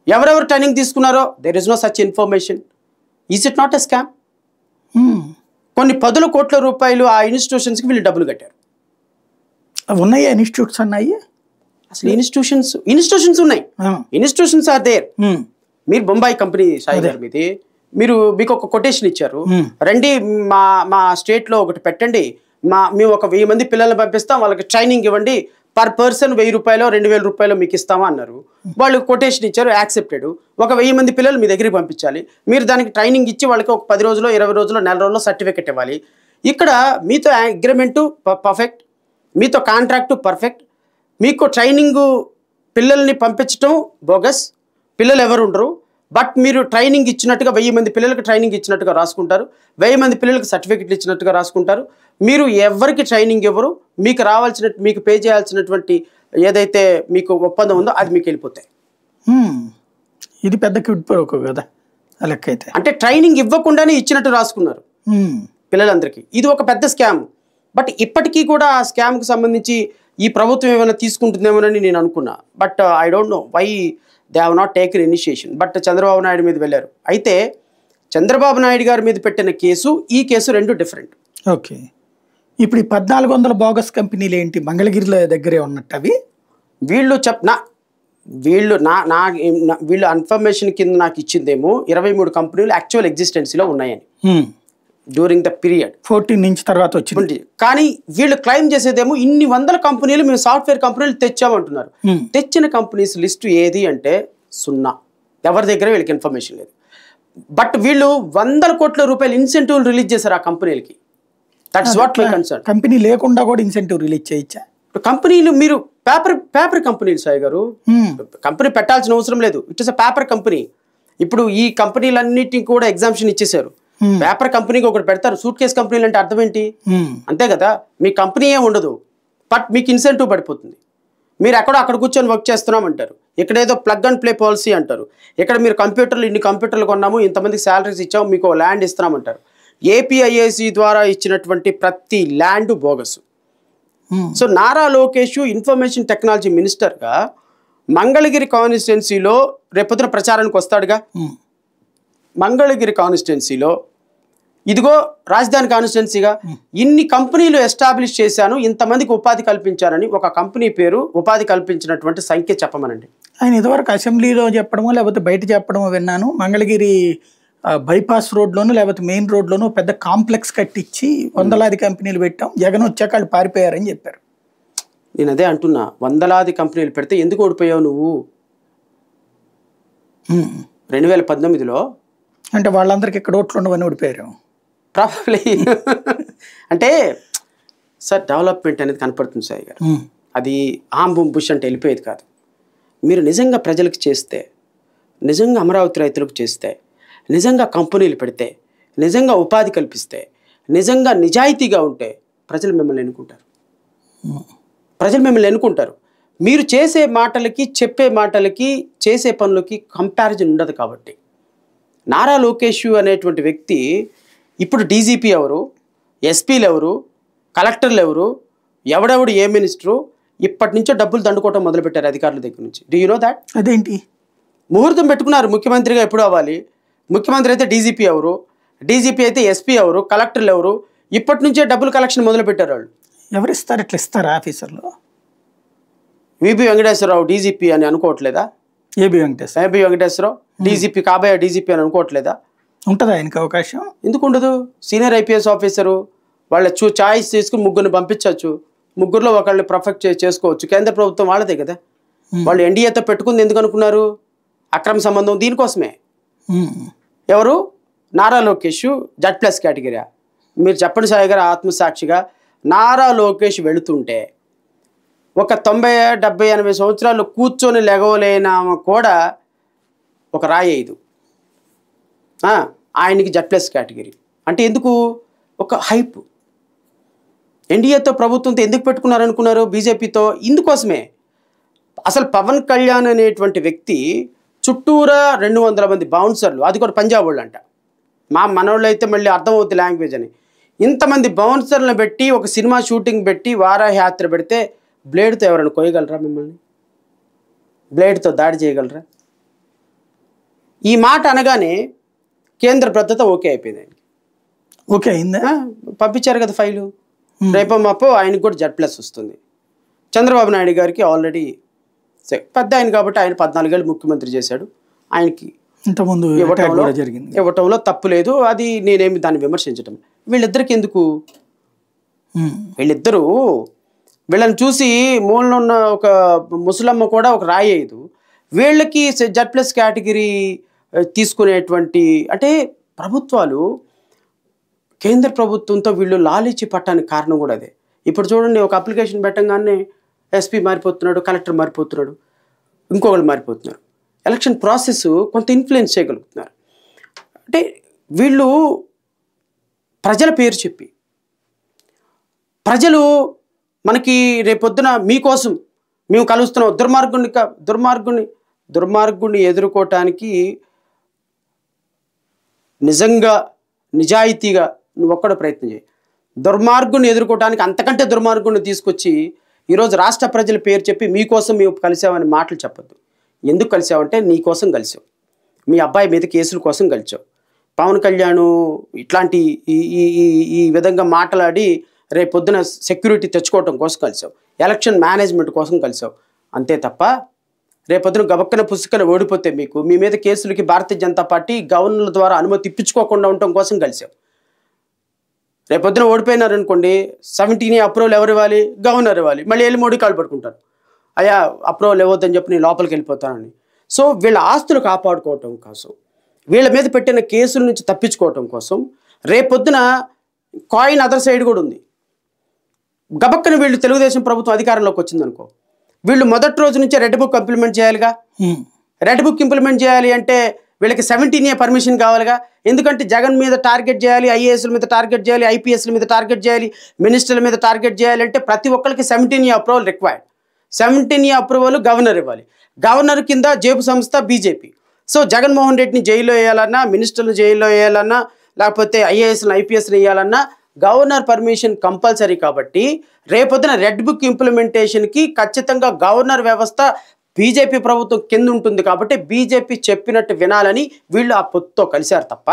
ఎవరెవరు ట్రైనింగ్ తీసుకున్నారో there is no such information. Is it not a scam? కొన్ని 10 కోట్ల రూపాయలు ఆ ఇన్స్టిట్యూషన్స్కి వీళ్ళు డబ్బులు కట్టారు. ఉన్నాయా ఇన్స్టిట్యూట్స్ అన్నాయి? అసలు ఇన్స్టిట్యూషన్స్ ఉన్నాయి, ఇన్స్టిట్యూషన్స్ ఆర్ దేర్. మీరు బొంబాయి కంపెనీ సాయి గారి మీది మీకు ఒక కొటేషన్ ఇచ్చారు, రండి మా స్టేట్లో ఒకటి పెట్టండి, మేము ఒక 1000 మంది పిల్లల్ని పంపిస్తాం, వాళ్ళకి ట్రైనింగ్ ఇవ్వండి, పర్ పర్సన్ 1000 రూపాయలు 2000 రూపాయలు మీకు ఇస్తామా అన్నారు. వాళ్ళు కొటేషన్ ఇచ్చారు, యాక్సెప్టెడ్. ఒక 1000 మంది పిల్లలు మీ దగ్గరికి పంపించాలి, మీరు దానికి ట్రైనింగ్ ఇచ్చి వాళ్ళకి ఒక 10 రోజులు 20 రోజులు 1 రోజుల్లో సర్టిఫికెట్ ఇవ్వాలి. ఇక్కడ మీతో అగ్రిమెంటు పర్ఫెక్ట్, మీతో కాంట్రాక్టు పర్ఫెక్ట్, మీకు ట్రైనింగ్ పిల్లల్ని పంపించడం బోగస్, పిల్లలు ఎవరు ఉండరు. బట్ మీరు ట్రైనింగ్ ఇచ్చినట్టుగా 1000 మంది పిల్లలకి ట్రైనింగ్ ఇచ్చినట్టుగా రాసుకుంటారు, 1000 మంది పిల్లలకి సర్టిఫికెట్లు ఇచ్చినట్టుగా రాసుకుంటారు. మీరు ఎవరికి ట్రైనింగ్ ఇవ్వరు, మీకు పే చేయాల్సినటువంటి ఏదైతే మీకు ఒప్పందం ఉందో అది మీకు వెళ్ళిపోతాయి. ఇది పెద్ద కదా లెక్క అయితే. అంటే ట్రైనింగ్ ఇవ్వకుండానే ఇచ్చినట్టు రాసుకున్నారు పిల్లలందరికీ. ఇది ఒక పెద్ద స్కామ్. బట్ ఇప్పటికీ కూడా ఆ స్కామ్కి సంబంధించి ఈ ప్రభుత్వం ఏమైనా తీసుకుంటుందేమోనని నేను అనుకున్నా. But I don't know why they have not taken initiation. But Chandrababu Naidu మీద వెళ్ళారు. అయితే చంద్రబాబు నాయుడు గారి మీద పెట్టిన కేసు ఈ కేసు 2 డిఫరెంట్. ఓకే, ఇప్పుడు ఈ 1400 బోగస్ కంపెనీలు ఏంటి? మంగళగిరిలో దగ్గరే ఉన్నట్టు అవి వీళ్ళు ఇన్ఫర్మేషన్ కింద నాకు ఇచ్చిందేమో 23 కంపెనీలు యాక్చువల్ ఎగ్జిస్టెన్సీలో ఉన్నాయని డ్యూరింగ్ ద పీరియడ్ 14 నుంచి తర్వాత వచ్చింది. కానీ వీళ్ళు క్లైమ్ చేసేదేమో ఇన్ని వందల కంపెనీలు మేము సాఫ్ట్వేర్ కంపెనీలు తెచ్చామంటున్నారు. తెచ్చిన కంపెనీస్ లిస్టు ఏది అంటే 0. ఎవరి దగ్గర వీళ్ళకి ఇన్ఫర్మేషన్ లేదు. బట్ వీళ్ళు 100 కోట్ల రూపాయలు ఇన్సెంటివ్లు రిలీజ్ చేశారు ఆ కంపెనీలకి. That's what my concern. Company లేకుండా కూడా ఇన్సెంటివ్ రిలీజ్ చేయొచ్చా? కంపెనీలు మీరు పేపర్ కంపెనీలు సాయి గారు, కంపెనీ పెట్టాల్సిన అవసరం లేదు. It is a paper company. ఇప్పుడు ఈ కంపెనీలన్నిటికి కూడా ఎగ్జామ్షన్ ఇచ్చేసారు. పేపర్ కంపెనీకి ఒకటి పెడతారు. సూట్ కేస్ కంపెనీలు అంటే అర్థం ఏంటి? అంతే కదా, మీ కంపెనీ ఏ ఉండదు, బట్ మీకు ఇన్సెంటివ్ పడిపోతుంది. మీరు అక్కడ కూర్చొని వర్క్ చేస్తున్నామంటారు, ఇక్కడ ఏదో ప్లగ్ అండ్ ప్లే పాలసీ అంటారు. ఇక్కడ మీరు ఇన్ని కంప్యూటర్లు కొన్నాము, ఇంతమందికి శాలరీస్ ఇచ్చాము, మీకు ల్యాండ్ ఇస్తున్నామంటారు. ఏపీఐఏసీ ద్వారా ఇచ్చినటువంటి ప్రతి land bogus. So Nara Lokesh information technology మినిస్టర్గా మంగళగిరి కాన్స్టిట్యున్సీలో రేపొద్దున ప్రచారానికి వస్తాడుగా. మంగళగిరి కాన్స్టిట్యున్సీలో ఇదిగో రాజధాని కాన్స్టిట్యున్సీగా ఇన్ని కంపెనీలు ఎస్టాబ్లిష్ చేశాను, ఇంతమందికి ఉపాధి కల్పించానని ఒక కంపెనీ పేరు, ఉపాధి కల్పించినటువంటి సంఖ్య చెప్పమనండి. ఆయన ఇదివరకు అసెంబ్లీలో చెప్పడమో లేకపోతే బయట చెప్పడమో విన్నాను. మంగళగిరి బైపాస్ రోడ్లోను లేకపోతే మెయిన్ రోడ్లోను పెద్ద కాంప్లెక్స్ కట్టించి వందలాది కంపెనీలు పెట్టాం, జగన్ వచ్చాక వాళ్ళు పారిపోయారని చెప్పారు. నేను అదే అంటున్నా, వందలాది కంపెనీలు పెడితే ఎందుకు ఓడిపోయావు నువ్వు 2019లో? అంటే వాళ్ళందరికీ ఇక్కడ ఓట్లు ఉండవని ఓడిపోయారు ప్రాబబ్లీ. అంటే సార్ డెవలప్మెంట్ అనేది కనపడుతుంది సాయి గారు, అది ఆమ్ బూమ్ బుష్ అంటే వెళ్ళిపోయేది కాదు. మీరు నిజంగా ప్రజలకు చేస్తే, నిజంగా అమరావతి రైతులకు చేస్తే, నిజంగా కంపెనీలు పెడితే, నిజంగా ఉపాధి కల్పిస్తే, నిజంగా నిజాయితీగా ఉంటే ప్రజలు మిమ్మల్ని ఎన్నుకుంటారు. ప్రజలు మిమ్మల్ని ఎన్నుకుంటారు. మీరు చేసే మాటలకి, చెప్పే మాటలకి, చేసే పనులకి కంపారిజన్ ఉండదు. కాబట్టి నారా లోకేష్ అనేటువంటి వ్యక్తి ఇప్పుడు డీజీపీ ఎవరు, ఎస్పీలు ఎవరు, కలెక్టర్లు ఎవరు, ఎవడెవడు ఏ మినిస్టరు, ఇప్పటి నుంచో డబ్బులు దండుకోవటం మొదలుపెట్టారు అధికారుల దగ్గర నుంచి. Do you know that? అదేంటి? ముహూర్తం పెట్టుకున్నారు, ముఖ్యమంత్రిగా ఎప్పుడు అవ్వాలి, ముఖ్యమంత్రి అయితే డీజీపీ ఎవరు, డీజీపీ అయితే ఎస్పీ ఎవరు, కలెక్టర్లు ఎవరు, ఇప్పటి నుంచే డబ్బులు కలెక్షన్ మొదలుపెట్టారు వాళ్ళు. ఎవరు ఇస్తారు? ఇట్లా ఇస్తారా ఆఫీసర్లు? విపి వెంకటేశ్వరరావు డీజీపీ అని అనుకోవట్లేదా? ఏబి వెంకటేశ్వరరావు డీజీపీ, కాబోయే డీజీపీ అని అనుకోవట్లేదా? ఉంటుందా ఆయనకి అవకాశం? ఎందుకు ఉండదు? సీనియర్ ఐపీఎస్ ఆఫీసరు, వాళ్ళ చాయిస్ తీసుకుని ముగ్గురిని పంపించవచ్చు, ముగ్గురులో ఒకళ్ళని పర్ఫెక్ట్ చేసుకోవచ్చు. కేంద్ర ప్రభుత్వం వాళ్ళదే కదా. వాళ్ళు ఎన్డీఏతో పెట్టుకుంది ఎందుకు అనుకున్నారు? అక్రమ సంబంధం దీనికోసమే. ఎవరు? Nara Lokesh Z+ category. మీరు చెప్పండి సాయి గారు ఆత్మసాక్షిగా, నారా లోకేష్ వెళుతుంటే ఒక 90, 70, 80 సంవత్సరాలు కూర్చొని లెగవలేనా కూడా ఒక రాయి 5 ఆయనకి Z+ కేటగిరీ. అంటే ఎందుకు? ఒక హైప్. ఎన్డీఏతో ప్రభుత్వంతో ఎందుకు పెట్టుకున్నారనుకున్నారు? బీజేపీతో ఇందుకోసమే. అసలు పవన్ కళ్యాణ్ అనేటువంటి వ్యక్తి చుట్టూరా 200 మంది బౌన్సర్లు, అది కూడా పంజాబ్ వాళ్ళు అంట. మనోళ్ళు అయితే మళ్ళీ అర్థమవుతుంది లాంగ్వేజ్ అని. ఇంతమంది బౌన్సర్లను పెట్టి ఒక సినిమా షూటింగ్ పెట్టి వారాయాత్ర పెడితే బ్లేడ్తో ఎవరైనా కోయగలరా? మిమ్మల్ని బ్లేడ్తో దాడి చేయగలరా? ఈ మాట అనగానే కేంద్ర భద్రత ఓకే అయిపోయింది. ఆయనకి ఓకే అయిందా? పంపించారు కదా ఫైలు. రేపో మాపో ఆయనకు కూడా Z+ వస్తుంది. చంద్రబాబు నాయుడు గారికి ఆల్రెడీ పెద్ద ఆయన కాబట్టి ఆయన 14 ఏళ్ళు ముఖ్యమంత్రి చేశాడు. ఆయనకి ఇంతకుముందు ఇవ్వటంలో తప్పు లేదు, అది నేనేమి దాన్ని విమర్శించటం. వీళ్ళిద్దరికి ఎందుకు? వీళ్ళని చూసి మూలలో ఉన్న ఒక ముసలమ్మ కూడా ఒక రాయి 5. వీళ్ళకి Z+ కేటగిరీ తీసుకునేటువంటి, అంటే ప్రభుత్వాలు, కేంద్ర ప్రభుత్వంతో వీళ్ళు లాలిచి పట్టడానికి కారణం కూడా అదే. ఇప్పుడు చూడండి, ఒక అప్లికేషన్ పెట్టంగానే ఎస్పీ మారిపోతున్నాడు, కలెక్టర్ మారిపోతున్నాడు, ఇంకొకళ్ళు మారిపోతున్నారు. ఎలక్షన్ ప్రాసెస్ కొంత ఇన్ఫ్లుయెన్స్ చేయగలుగుతున్నారు. అంటే వీళ్ళు ప్రజల పేరు చెప్పి, ప్రజలు మనకి రేపొద్దున మీకోసం మేము కలుస్తున్నాం, దుర్మార్గుణ్ణి ఎదుర్కోవటానికి నిజంగా నిజాయితీగా నువ్వు ఒక్కడ ప్రయత్నం చేయి. దుర్మార్గుని ఎదుర్కోవడానికి అంతకంటే దుర్మార్గుని తీసుకొచ్చి ఈరోజు రాష్ట్ర ప్రజల పేరు చెప్పి మీకోసం మేము కలిసామని మాటలు చెప్పొద్దు. ఎందుకు కలిసావంటే నీ కోసం కలిసావు, మీ అబ్బాయి మీద కేసుల కోసం కలిసావు, పవన్ కళ్యాణ్ ఇట్లాంటి ఈ విధంగా మాట్లాడి రేపొద్దున సెక్యూరిటీ తెచ్చుకోవటం కోసం కలిసావు, ఎలక్షన్ మేనేజ్మెంట్ కోసం కలిసావు. అంతే తప్ప రేపొద్దున గబక్కన పుస్తకాలు ఓడిపోతే మీ మీద కేసులకి భారతీయ జనతా పార్టీ గవర్నర్ల ద్వారా అనుమతి ఇప్పించుకోకుండా ఉండటం కోసం కలిసావు. రేపొద్దున ఓడిపోయినారనుకోండి, 17A అప్రూవల్ ఎవరు ఇవ్వాలి? గవర్నర్ ఇవ్వాలి. మళ్ళీ వెళ్ళి మోడీ కాళ్ళు పట్టుకుంటారు, అయ్యా అప్రూవల్ ఇవ్వద్దని చెప్పి నేను లోపలికి వెళ్ళిపోతానని. సో వీళ్ళ ఆస్తులు కాపాడుకోవటం కోసం, వీళ్ళ మీద పెట్టిన కేసుల నుంచి తప్పించుకోవటం కోసం రేపొద్దున కాయిన్ అదర్ సైడ్ కూడా ఉంది. గబక్కన వీళ్ళు తెలుగుదేశం ప్రభుత్వం అధికారంలోకి వచ్చిందనుకో, వీళ్ళు మొదటి రోజు నుంచే రెడ్ బుక్ ఇంప్లిమెంట్ చేయాలిగా. రెడ్ బుక్ ఇంప్లిమెంట్ చేయాలి అంటే వీళ్ళకి 17A పర్మిషన్ కావాలిగా. ఎందుకంటే జగన్ మీద టార్గెట్ చేయాలి, ఐఏఎస్ల మీద టార్గెట్ చేయాలి, ఐపీఎస్ల మీద టార్గెట్ చేయాలి, మినిస్టర్ల మీద టార్గెట్ చేయాలి అంటే ప్రతి ఒక్కరికి 17A approval required. 17A approval governor ఇవ్వాలి. గవర్నర్ కింద జేబు సంస్థ బీజేపీ. సో జగన్మోహన్ రెడ్డిని జైల్లో వేయాలన్నా, మినిస్టర్లు జైల్లో వేయాలన్నా, లేకపోతే ఐఏఎస్లు ఐపీఎస్లు వేయాలన్నా గవర్నర్ పర్మిషన్ కంపల్సరీ కాబట్టి రేపొద్దున రెడ్ బుక్ ఇంప్లిమెంటేషన్కి ఖచ్చితంగా గవర్నర్ వ్యవస్థ బీజేపీ ప్రభుత్వం కింద ఉంటుంది కాబట్టి బీజేపీ చెప్పినట్టు వినాలని వీళ్ళు ఆ పొత్తుతో కలిశారు తప్ప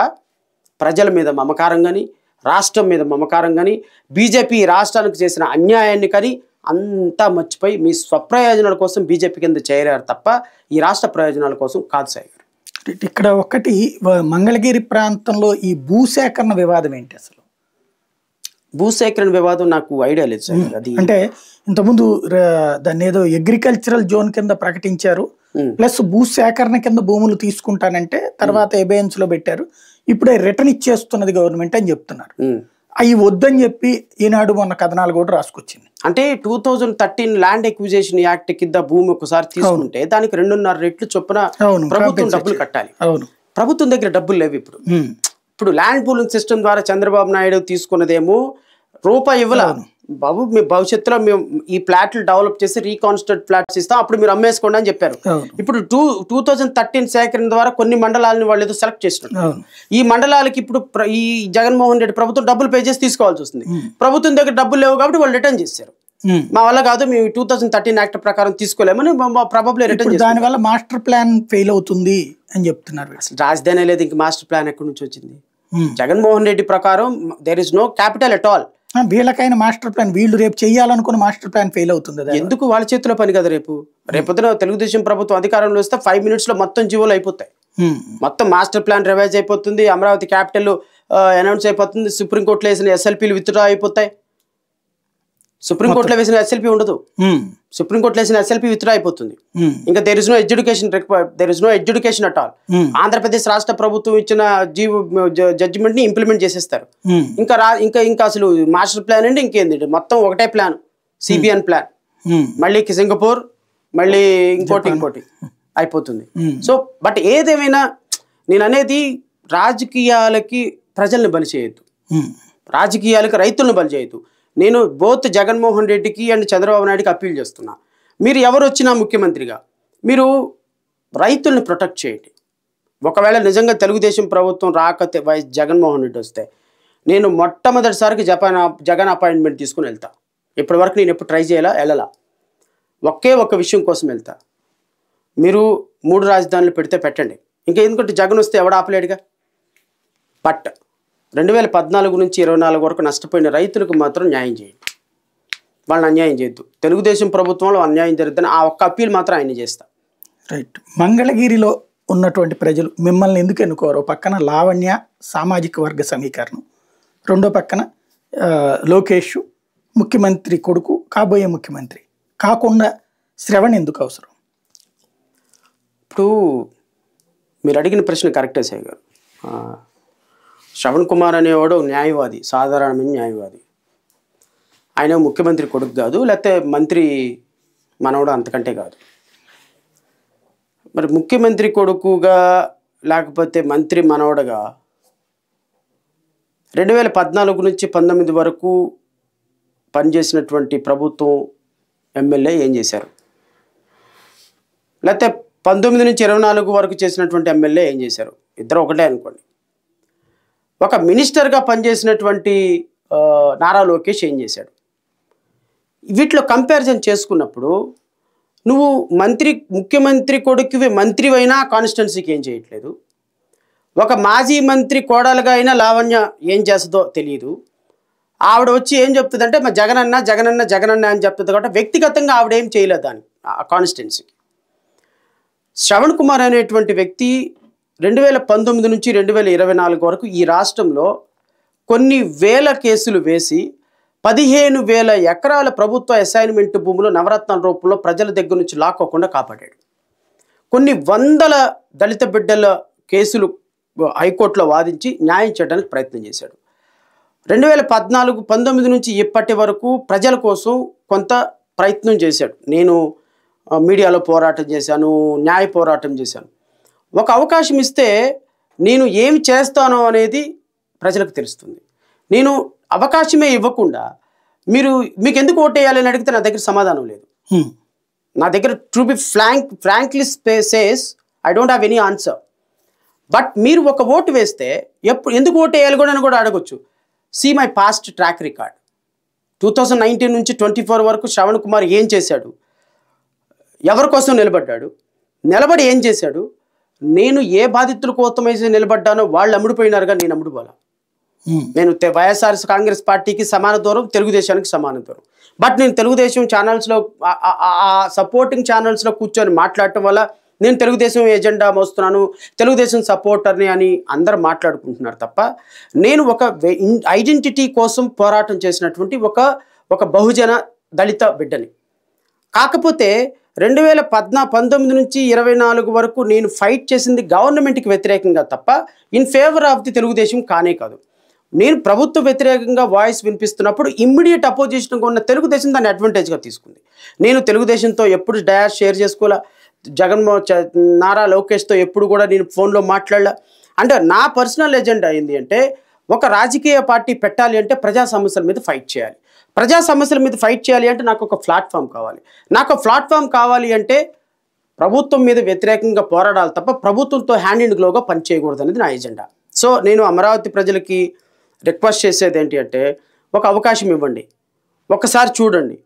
ప్రజల మీద మమకారం కానీ రాష్ట్రం మీద మమకారం కానీ బీజేపీ రాష్ట్రానికి చేసిన అన్యాయాన్ని కానీ అంతా మర్చిపోయి మీ స్వప్రయోజనాల కోసం బీజేపీ కింద చేరారు తప్ప ఈ రాష్ట్ర ప్రయోజనాల కోసం కాదు సార్. ఇక్కడ ఒకటి మంగళగిరి ప్రాంతంలో ఈ భూసేకరణ వివాదం ఏంటి అసలు? భూసేకరణ వివాదం నాకు ఐడియా లేదు సార్. అది అంటే ఇంతకుముందు దాన్ని ఏదో అగ్రికల్చరల్ జోన్ కింద ప్రకటించారు, ప్లస్ భూసేకరణ కింద భూములు తీసుకుంటానంటే తర్వాత ఎబియన్స్ లో పెట్టారు, ఇప్పుడే రిటర్న్ ఇచ్చేస్తున్నది గవర్నమెంట్ అని చెప్తున్నారు. అవి వద్దని చెప్పి ఈనాడు మొన్న కథనాలు కూడా రాసుకొచ్చింది. అంటే 2013 ల్యాండ్ ఎక్విజిషన్ యాక్ట్ కింద భూమి ఒకసారి తీసుకుంటే దానికి 2.5 రెట్లు చొప్పున ప్రభుత్వం డబ్బులు కట్టాలి. ప్రభుత్వం దగ్గర డబ్బులు లేవు. ఇప్పుడు ల్యాండ్ పూలింగ్ సిస్టమ్ ద్వారా చంద్రబాబు నాయుడు తీసుకున్నదేమో రూపాయి ఇవ్వాల. బాబు మీ భవిష్యత్తులో మేము ఈ ప్లాట్లు డెవలప్ చేసి రీకాన్స్ట్రక్ట్ ఫ్లాట్స్ ఇస్తాం, అప్పుడు మీరు అమ్మేసుకోండి అని చెప్పారు. ఇప్పుడు 2013 సేకరణ ద్వారా కొన్ని మండలాలను వాళ్ళు ఏదో సెలెక్ట్ చేస్తున్నారు. ఈ మండలాలకి ఇప్పుడు ఈ జగన్మోహన్ రెడ్డి ప్రభుత్వం డబ్బులు పే చేసి తీసుకోవాల్సి వస్తుంది. ప్రభుత్వం దగ్గర డబ్బులు లేవు కాబట్టి వాళ్ళు రిటర్న్ చేశారు. మా వల్ల కాదు, మేము 2013 యాక్ట్ ప్రకారం తీసుకోలేమని ప్రాబబ్లీ రిటర్న్ చేశారు. దానివల్ల మాస్టర్ ప్లాన్ ఫెయిల్ అవుతుంది అని చెప్తున్నారు. అసలు రాజధాని లేదు, ఇంక మాస్టర్ ప్లాన్ ఎక్కడి నుంచి వచ్చింది? జగన్మోహన్ రెడ్డి ప్రకారం there is no capital at all. వీళ్ళకైనా మాస్టర్ ప్లాన్, వీళ్ళు రేపు చేయాలనుకున్న మాస్టర్ ప్లాన్ ఫెయిల్ అవుతుంది. ఎందుకు? వాళ్ళ చేతిలో పని కదా. రేపొద్దున తెలుగుదేశం ప్రభుత్వం అధికారంలో వస్తే 5 minutes లో మొత్తం జీవోలు అయిపోతాయి. మొత్తం మాస్టర్ ప్లాన్ రివైజ్ అయిపోతుంది, అమరావతి క్యాపిటల్ అనౌన్స్ అయిపోతుంది, సుప్రీంకోర్టులో వేసిన ఎస్ఎల్పీలు విత్డ్రా అయిపోతాయి. సుప్రీంకోర్టులో వేసిన ఎస్ఎల్పీ ఉండదు, సుప్రీంకోర్టులో వేసిన ఎస్ఎల్పీ విత్డ్రా అయిపోతుంది. ఇంకా there is no education there is no education at all. Andhra Pradesh రాష్ట్ర ప్రభుత్వం ఇచ్చిన జడ్జిమెంట్ ని ఇంప్లిమెంట్ చేసేస్తారు. ఇంకా అసలు మాస్టర్ ప్లాన్ అండి ఇంకేంది, మొత్తం ఒకటే ప్లాన్, సిబిఎన్ ప్లాన్, మళ్ళీ సింగపూర్, మళ్ళీ ఇంకోటి అయిపోతుంది. సో బట్ ఏదేమైనా నేను అనేది రాజకీయాలకి ప్రజల్ని బలి చేయొద్దు, రాజకీయాలకి రైతులను బలి చేయొద్దు. నేను బోత్ జగన్మోహన్ రెడ్డికి అండ్ చంద్రబాబు నాయుడుకి అప్పీల్ చేస్తున్నా, మీరు ఎవరు వచ్చినా ముఖ్యమంత్రిగా మీరు రైతుల్ని ప్రొటెక్ట్ చేయండి. ఒకవేళ నిజంగా తెలుగుదేశం ప్రభుత్వం రాక జగన్మోహన్ రెడ్డి వస్తే నేను మొట్టమొదటిసారికి జగన్ అపాయింట్మెంట్ తీసుకుని వెళ్తా. ఇప్పటి వరకు నేను ఎప్పుడు ట్రై చేయాలా వెళ్ళాలా, ఒక్క విషయం కోసం వెళ్తా. మీరు 3 రాజధానులు పెడితే పెట్టండి, ఇంకా ఎందుకంటే జగన్ వస్తే ఎవడు ఆపలేడుగా. బట్ 2014 నుంచి 2024 వరకు నష్టపోయిన రైతులకు మాత్రం న్యాయం చేయండి, వాళ్ళని అన్యాయం చేయొద్దు. తెలుగుదేశం ప్రభుత్వంలో అన్యాయం జరుగుతుందని ఆ ఒక్క అప్పీల్ మాత్రం ఆయన చేస్తా. రైట్. మంగళగిరిలో ఉన్నటువంటి ప్రజలు మిమ్మల్ని ఎందుకు ఎన్నుకోరు? పక్కన లావణ్య సామాజిక వర్గ సమీకరణం, రెండో పక్కన లోకేష్ ముఖ్యమంత్రి కొడుకు, కాబోయే ముఖ్యమంత్రి కాకుండా శ్రవణ్ ఎందుకు అవసరం? ఇప్పుడు మీరు అడిగిన ప్రశ్న కరెక్టే సాయి గారు. శ్రవణ్ కుమార్ అనేవాడు న్యాయవాది, సాధారణమైన న్యాయవాది. ఆయన ముఖ్యమంత్రి కొడుకు కాదు, లేకపోతే మంత్రి మనవడు అంతకంటే కాదు. మరి ముఖ్యమంత్రి కొడుకుగా లేకపోతే మంత్రి మనవడుగా 2014 నుంచి 19 వరకు పనిచేసినటువంటి ప్రభుత్వం ఎమ్మెల్యే ఏం చేశారు, లేకపోతే 19 నుంచి 24 వరకు చేసినటువంటి ఎమ్మెల్యే ఏం చేశారు? ఇద్దరు ఒకటే అనుకోండి. ఒక మినిస్టర్గా పనిచేసినటువంటి నారా లోకేష్ ఏం చేశాడు? వీటిలో కంపారిజన్ చేసుకున్నప్పుడు నువ్వు ముఖ్యమంత్రి కొడుకువి మంత్రివైనా కాన్స్టిట్యున్సీకి ఏం చేయట్లేదు, ఒక మాజీ మంత్రి కోడలుగా అయినా లావణ్య ఏం చేస్తుందో తెలియదు. ఆవిడ వచ్చి ఏం చెప్తుందంటే మా జగనన్న అని చెప్తుంది కాబట్టి వ్యక్తిగతంగా ఆవిడ ఏం చేయలేదు దాన్ని ఆ కాన్స్టిట్యున్సీకి. శ్రవణ్ కుమార్ అనేటువంటి వ్యక్తి 2019 నుంచి 2024 వరకు ఈ రాష్ట్రంలో కొన్ని వేల కేసులు వేసి 15,000 ఎకరాల ప్రభుత్వ అసైన్మెంట్ భూములు నవరత్నాల రూపంలో ప్రజల దగ్గర నుంచి లాక్కోకుండా కాపాడాడు. కొన్ని వందల దళిత బిడ్డల కేసులు హైకోర్టులో వాదించి న్యాయం చేయడానికి ప్రయత్నం చేశాడు. 2019 నుంచి ఇప్పటి వరకు ప్రజల కోసం కొంత ప్రయత్నం చేశాడు. నేను మీడియాలో పోరాటం చేశాను, న్యాయ పోరాటం చేశాను. ఒక అవకాశం ఇస్తే నేను ఏమి చేస్తానో అనేది ప్రజలకు తెలుస్తుంది. నేను అవకాశమే ఇవ్వకుండా మీకు ఎందుకు ఓటేయాలని అడిగితే నా దగ్గర సమాధానం లేదు. నా దగ్గర to be frankly says I don't have any answer. But మీరు ఒక ఓటు వేస్తే ఎందుకు ఓటేయాలి కూడా అని కూడా అడగొచ్చు. See my past track record. 2019 నుంచి 24 వరకు శ్రవణ్ కుమార్ ఏం చేశాడు, ఎవరి కోసం నిలబడి ఏం చేశాడు, నేను ఏ బాధితుల కోసమైతే నిలబడ్డానో వాళ్ళు అమ్ముడిపోయినారు కానీ నేను అమ్ముడుపోలా. నేను వైఎస్ఆర్ కాంగ్రెస్ పార్టీకి సమాన దూరం, తెలుగుదేశానికి సమాన దూరం. బట్ నేను తెలుగుదేశం ఛానల్స్లో సపోర్టింగ్ ఛానల్స్లో కూర్చొని మాట్లాడటం వల్ల నేను తెలుగుదేశం ఎజెండా మోస్తున్నాను, తెలుగుదేశం సపోర్టర్ని అని అందరూ మాట్లాడుకుంటున్నారు తప్ప నేను ఒక ఐడెంటిటీ కోసం పోరాటం చేసినటువంటి ఒక బహుజన దళిత బిడ్డని. కాకపోతే 2019 నుంచి 24 వరకు నేను ఫైట్ చేసింది గవర్నమెంట్కి వ్యతిరేకంగా తప్ప in favour of the Telugu Desam కానే కాదు. నేను ప్రభుత్వ వ్యతిరేకంగా వాయిస్ వినిపిస్తున్నప్పుడు ఇమ్మీడియట్ అపోజిషన్గా ఉన్న తెలుగుదేశం దాన్ని అడ్వాంటేజ్గా తీసుకుంది. నేను తెలుగుదేశంతో ఎప్పుడు డయాస్ షేర్ చేసుకోవాలా, నారా లోకేష్తో ఎప్పుడు కూడా నేను ఫోన్లో మాట్లాడలా. అంటే నా పర్సనల్ ఎజెండా ఏంటి అంటే ఒక రాజకీయ పార్టీ పెట్టాలి అంటే ప్రజా సమస్యల మీద ఫైట్ చేయాలి. ప్రజా సమస్యల మీద ఫైట్ చేయాలి అంటే నాకు ఒక ప్లాట్ఫామ్ కావాలి. నాకు ప్లాట్ఫామ్ కావాలి అంటే ప్రభుత్వం మీద వ్యతిరేకంగా పోరాడాలి తప్ప ప్రభుత్వంతో హ్యాండ్ ఇన్ గ్లోగా పనిచేయకూడదు అనేది నా ఎజెండా. సో నేను అమరావతి ప్రజలకి రిక్వెస్ట్ చేసేది ఏంటి అంటే ఒక అవకాశం ఇవ్వండి, ఒకసారి చూడండి.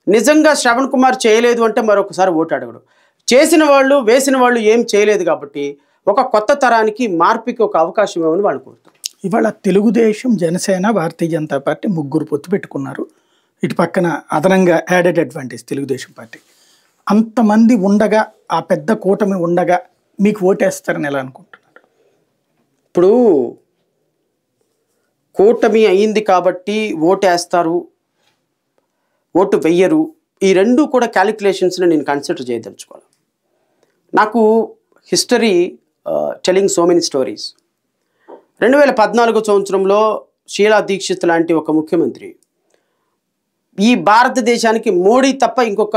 నిజంగా శ్రవణ్ కుమార్ చేయలేదు అంటే మరొకసారి ఓటు అడగడు. చేసిన వాళ్ళు వేసిన వాళ్ళు ఏం చేయలేదు కాబట్టి ఒక కొత్త తరానికి మార్పుకి ఒక అవకాశం ఇవ్వమని వాళ్ళు కోరుతారు. ఇవాళ తెలుగుదేశం, జనసేన, భారతీయ జనతా పార్టీ ముగ్గురు పొత్తు పెట్టుకున్నారు. ఇటు పక్కన అదనంగా యాడెడ్ అడ్వాంటేజ్ తెలుగుదేశం పార్టీ. అంతమంది ఉండగా, ఆ పెద్ద కూటమి ఉండగా మీకు ఓటేస్తారని ఎలా అనుకుంటున్నారు? ఇప్పుడు కూటమి అయింది కాబట్టి ఓటేస్తారు, ఓటు వెయ్యరు, ఈ రెండు కూడా క్యాలిక్యులేషన్స్ని నేను కన్సిడర్ చేయదలుచుకోవాలి. నాకు history telling so many stories. 2014 సంవత్సరంలో షీలా దీక్షిత్ లాంటి ఒక ముఖ్యమంత్రి ఈ భారతదేశానికి మోడీ తప్ప ఇంకొక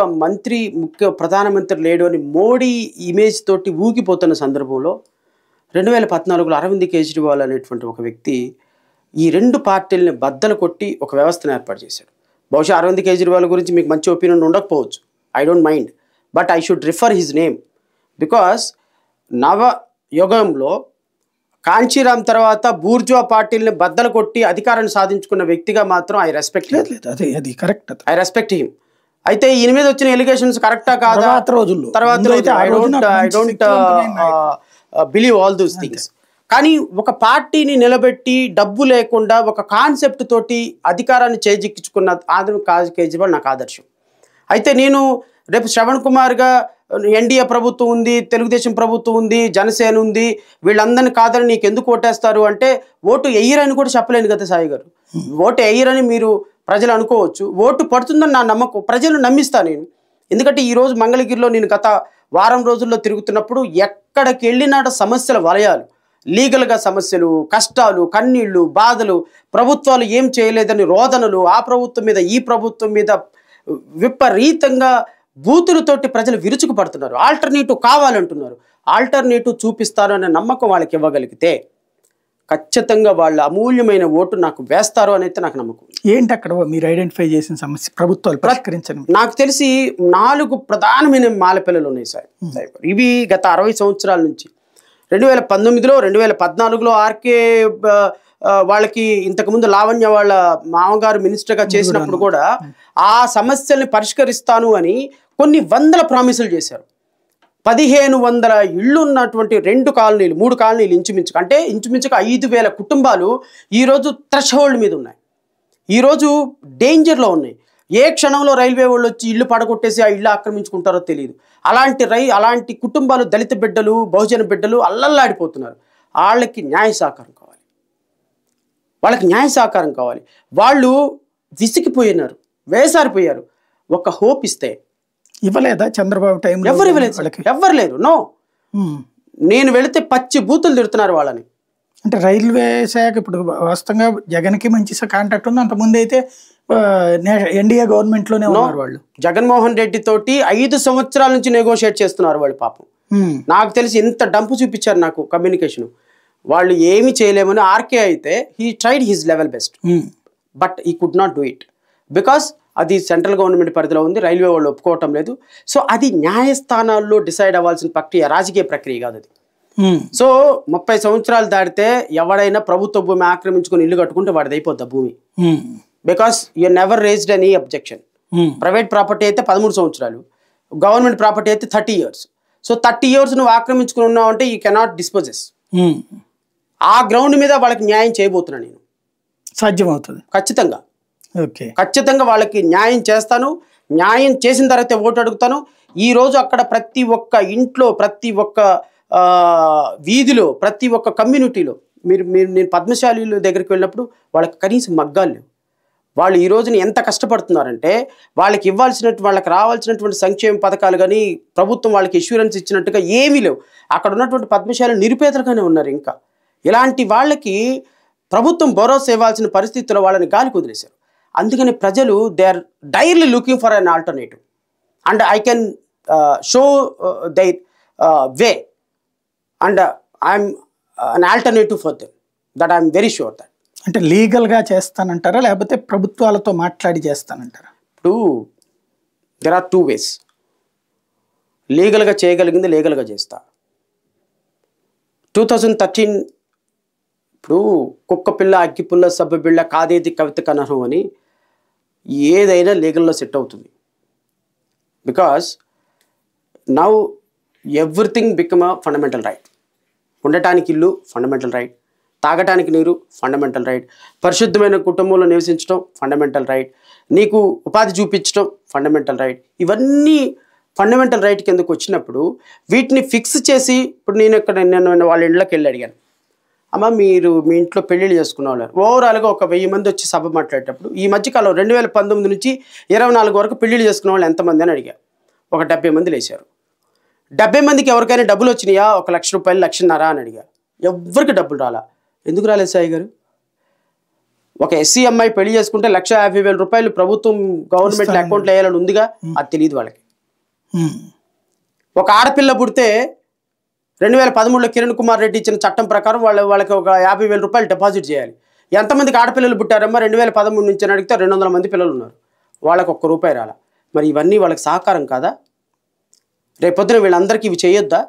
ప్రధానమంత్రి లేడు అని మోడీ ఇమేజ్ తోటి ఊగిపోతున్న సందర్భంలో 2014లో అరవింద్ కేజ్రీవాల్ అనేటువంటి ఒక వ్యక్తి ఈ రెండు పార్టీలని బద్దలు కొట్టి ఒక వ్యవస్థను ఏర్పాటు చేశాడు. బహుశా అరవింద్ కేజ్రీవాల్ గురించి మీకు మంచి ఒపీనియన్ ఉండకపోవచ్చు, I don't mind, but I should refer his name because నవ యుగంలో కాంచీరామ్ తర్వాత బూర్జువా పార్టీలని బద్దలు కొట్టి అధికారాన్ని సాధించుకున్న వ్యక్తిగా మాత్రం ఐ రెస్పెక్ట్ హిమ్. అయితే ఈయన మీద వచ్చిన ఎలిగేషన్స్ కరెక్టా కాదా తర్వాత I don't believe all those things. కానీ ఒక పార్టీని నిలబెట్టి డబ్బు లేకుండా ఒక కాన్సెప్ట్ తోటి అధికారాన్ని చేజిక్కించుకున్న కేజ్రీవాల్ నాకు ఆదర్శం. అయితే నేను రేపు శ్రవణ్ కుమార్గా ఎన్డీఏ ప్రభుత్వం ఉంది, తెలుగుదేశం ప్రభుత్వం ఉంది, జనసేన ఉంది, వీళ్ళందరినీ కాదని నీకు ఎందుకు ఓటేస్తారు అంటే ఓటు ఎయ్యరని కూడా చెప్పలేను కదా సాయి గారు. ఓటు ఎయ్యరని మీరు ప్రజలు అనుకోవచ్చు, ఓటు పడుతుందని నా నమ్మకం, ప్రజలు నమ్మిస్తా నేను. ఎందుకంటే ఈరోజు మంగళగిరిలో నేను గత వారం రోజుల్లో తిరుగుతున్నప్పుడు ఎక్కడికి వెళ్ళినాడ సమస్యల వలయాలు, లీగల్గా సమస్యలు, కష్టాలు, కన్నీళ్లు, బాధలు, ప్రభుత్వాలు ఏం చేయలేదని రోదనలు, ఆ ప్రభుత్వం మీద ఈ ప్రభుత్వం మీద విపరీతంగా బూతులతోటి ప్రజలు విరుచుకు పడుతున్నారు. ఆల్టర్నేటివ్ కావాలంటున్నారు. ఆల్టర్నేటివ్ చూపిస్తారు అనే నమ్మకం వాళ్ళకి ఇవ్వగలిగితే ఖచ్చితంగా వాళ్ళ అమూల్యమైన ఓటు నాకు వేస్తారు అనేది నాకు నమ్మకం. ఏంటి అక్కడ మీరు ఐడెంటిఫై చేసిన సమస్య ప్రభుత్వాలు పరిష్కరించండి? నాకు తెలిసి 4 ప్రధానమైన మాలపిల్లలు ఉన్నాయి సార్. ఇవి గత 60 సంవత్సరాల నుంచి 2019లో 2014లో ఆర్కే వాళ్ళకి ఇంతకుముందు లావణ్య వాళ్ళ మామగారు మినిస్టర్గా చేసినప్పుడు కూడా ఆ సమస్యల్ని పరిష్కరిస్తాను అని కొన్ని వందల ప్రామిసులు చేశారు. 1500 ఇళ్ళు ఉన్నటువంటి 2 కాలనీలు 3 కాలనీలు ఇంచుమించుగా, అంటే ఇంచుమించుగా 5000 కుటుంబాలు ఈరోజు థ్రెషోల్డ్ మీద ఉన్నాయి, ఈరోజు డేంజర్లో ఉన్నాయి. ఏ క్షణంలో రైల్వే వాళ్ళు వచ్చి ఇల్లు పడగొట్టేసి ఆ ఇల్లు ఆక్రమించుకుంటారో తెలియదు. అలాంటి కుటుంబాలు, దళిత బిడ్డలు, బహుజన బిడ్డలు అల్లల్లాడిపోతున్నారు. వాళ్ళకి న్యాయ సహకారం కావాలి. వాళ్ళు విసిగిపోయినారు, వేసారిపోయారు. ఒక హోప్ ఇస్తే ఇవ్వలేదా చంద్రబాబు టైం? ఎవరు లేరు. నో, నేను వెళితే పచ్చి బూతులు తిడుతున్నారు వాళ్ళని. అంటే రైల్వే శాఖ ఇప్పుడు వాస్తవంగా జగన్కి మంచి కాంటాక్ట్ ఉంది. అంతకుముందు అయితే ఎన్డీఏ గవర్నమెంట్లోనే ఉన్నారు వాళ్ళు. జగన్మోహన్ రెడ్డి తోటి 5 సంవత్సరాల నుంచి నెగోషియేట్ చేస్తున్నారు వాళ్ళు. పాపం నాకు తెలిసి ఇంత డంపు చూపించారు నాకు కమ్యూనికేషన్. వాళ్ళు ఏమి చేయలేమని. ఆర్కే అయితే he tried his level best, but he could not do it because అది సెంట్రల్ గవర్నమెంట్ పరిధిలో ఉంది, రైల్వే వాళ్ళు ఒప్పుకోవటం లేదు. సో అది న్యాయస్థానాల్లో డిసైడ్ అవ్వాల్సిన ప్రక్రియ, రాజకీయ ప్రక్రియ కాదు అది. సో 30 సంవత్సరాలు దాటితే ఎవడైనా ప్రభుత్వ భూమి ఆక్రమించుకొని ఇల్లు కట్టుకుంటే వాడిది అయిపోద్ది భూమి. Because you never raised any objection. Private property అయితే 13 సంవత్సరాలు, గవర్నమెంట్ ప్రాపర్టీ అయితే 30 years. సో 30 years నువ్వు ఆక్రమించుకుని ఉన్నావు అంటే యూ కెనాట్ డిస్పోజెస్. ఆ గ్రౌండ్ మీద వాళ్ళకి న్యాయం చేయబోతున్నా నేను. సాధ్యమవుతుంది ఖచ్చితంగా. ఓకే, ఖచ్చితంగా వాళ్ళకి న్యాయం చేస్తాను. న్యాయం చేసిన తర్వాత ఓటు అడుగుతాను. ఈరోజు అక్కడ ప్రతి ఒక్క ఇంట్లో, ప్రతి ఒక్క వీధిలో, ప్రతి ఒక్క కమ్యూనిటీలో నేను పద్మశాలీల దగ్గరికి వెళ్ళినప్పుడు వాళ్ళకి కనీసం మగ్గాలు లేవు. వాళ్ళు ఈ రోజున ఎంత కష్టపడుతున్నారంటే వాళ్ళకి రావాల్సినటువంటి సంక్షేమ పథకాలు కానీ ప్రభుత్వం వాళ్ళకి ఇన్సూరెన్స్ ఇచ్చినట్టుగా ఏమీ లేవు. అక్కడ ఉన్నటువంటి పద్మశాలీలు నిరుపేదలుగానే ఉన్నారు. ఇంకా ఇలాంటి వాళ్ళకి ప్రభుత్వం భరోసా ఇవ్వాల్సిన పరిస్థితుల్లో వాళ్ళని గాలికి వదిలేశారు. అందుకని ప్రజలు they are direly looking for an alternative and I can show their way and I'm an alternative for them. That I'm very sure that. అంటే లీగల్గా చేస్తానంటారా లేకపోతే ప్రభుత్వాలతో మాట్లాడి చేస్తానంటారా? ఇప్పుడు దెర్ ఆర్ 2 ways. లీగల్గా చేయగలిగింది లీగల్గా చేస్తా. 2013 ఇప్పుడు కుక్క పిల్ల, అగ్గి పుల్ల, సబ్బు బిళ్ళ, కాదేది కవిత కనహం అని ఏదైనా లీగల్లో సెట్ అవుతుంది. Because now everything become a fundamental right. ఉండటానికి ఇల్లు ఫండమెంటల్ రైట్, తాగటానికి నీరు ఫండమెంటల్ రైట్, పరిశుద్ధమైన కుటుంబంలో నివసించడం ఫండమెంటల్ రైట్, నీకు ఉపాధి చూపించడం ఫండమెంటల్ రైట్. ఇవన్నీ ఫండమెంటల్ రైట్ కిందకు వచ్చినప్పుడు వీటిని ఫిక్స్ చేసి ఇప్పుడు నేను వాళ్ళ ఇళ్ళకి వెళ్ళి అడిగాను, అమ్మ మీరు మీ ఇంట్లో పెళ్ళిళ్ళు చేసుకున్న వాళ్ళు ఓవరాల్గా ఒక 1000 మంది వచ్చి సభ మాట్లాడేటప్పుడు ఈ మధ్యకాలం 2019 నుంచి 24 వరకు పెళ్ళిళ్ళు చేసుకున్న వాళ్ళు ఎంతమంది అని అడిగా. ఒక 70 మంది లేచారు. 70 మందికి ఎవరికైనా డబ్బులు వచ్చినాయా? 1 లక్ష రూపాయలు, 1,50,000 అని అడిగా. ఎవ్వరికి డబ్బులు రాలా. ఎందుకు రాలేదు సాయి గారు? ఒక ఎస్సీ అమ్మాయి పెళ్లి చేసుకుంటే 1,50,000 రూపాయలు ప్రభుత్వం గవర్నమెంట్ అకౌంట్లో వేయాలని ఉందిగా, అది తెలియదు వాళ్ళకి. ఒక ఆడపిల్ల పుడితే 2013లో కిరణ్ కుమార్ రెడ్డి ఇచ్చిన చట్టం ప్రకారం వాళ్ళకి ఒక 50,000 రూపాయలు డిపాజిట్ చేయాలి. ఎంతమందికి ఆడపిల్లలు పుట్టారమ్మా 2013 నుంచి అని అడిగితే 200 మంది పిల్లలు ఉన్నారు. వాళ్ళకి ₹1 రాలా. మరి ఇవన్నీ వాళ్ళకి సహకారం కాదా? రేపొద్దున వీళ్ళందరికీ ఇవి చేయొద్దా?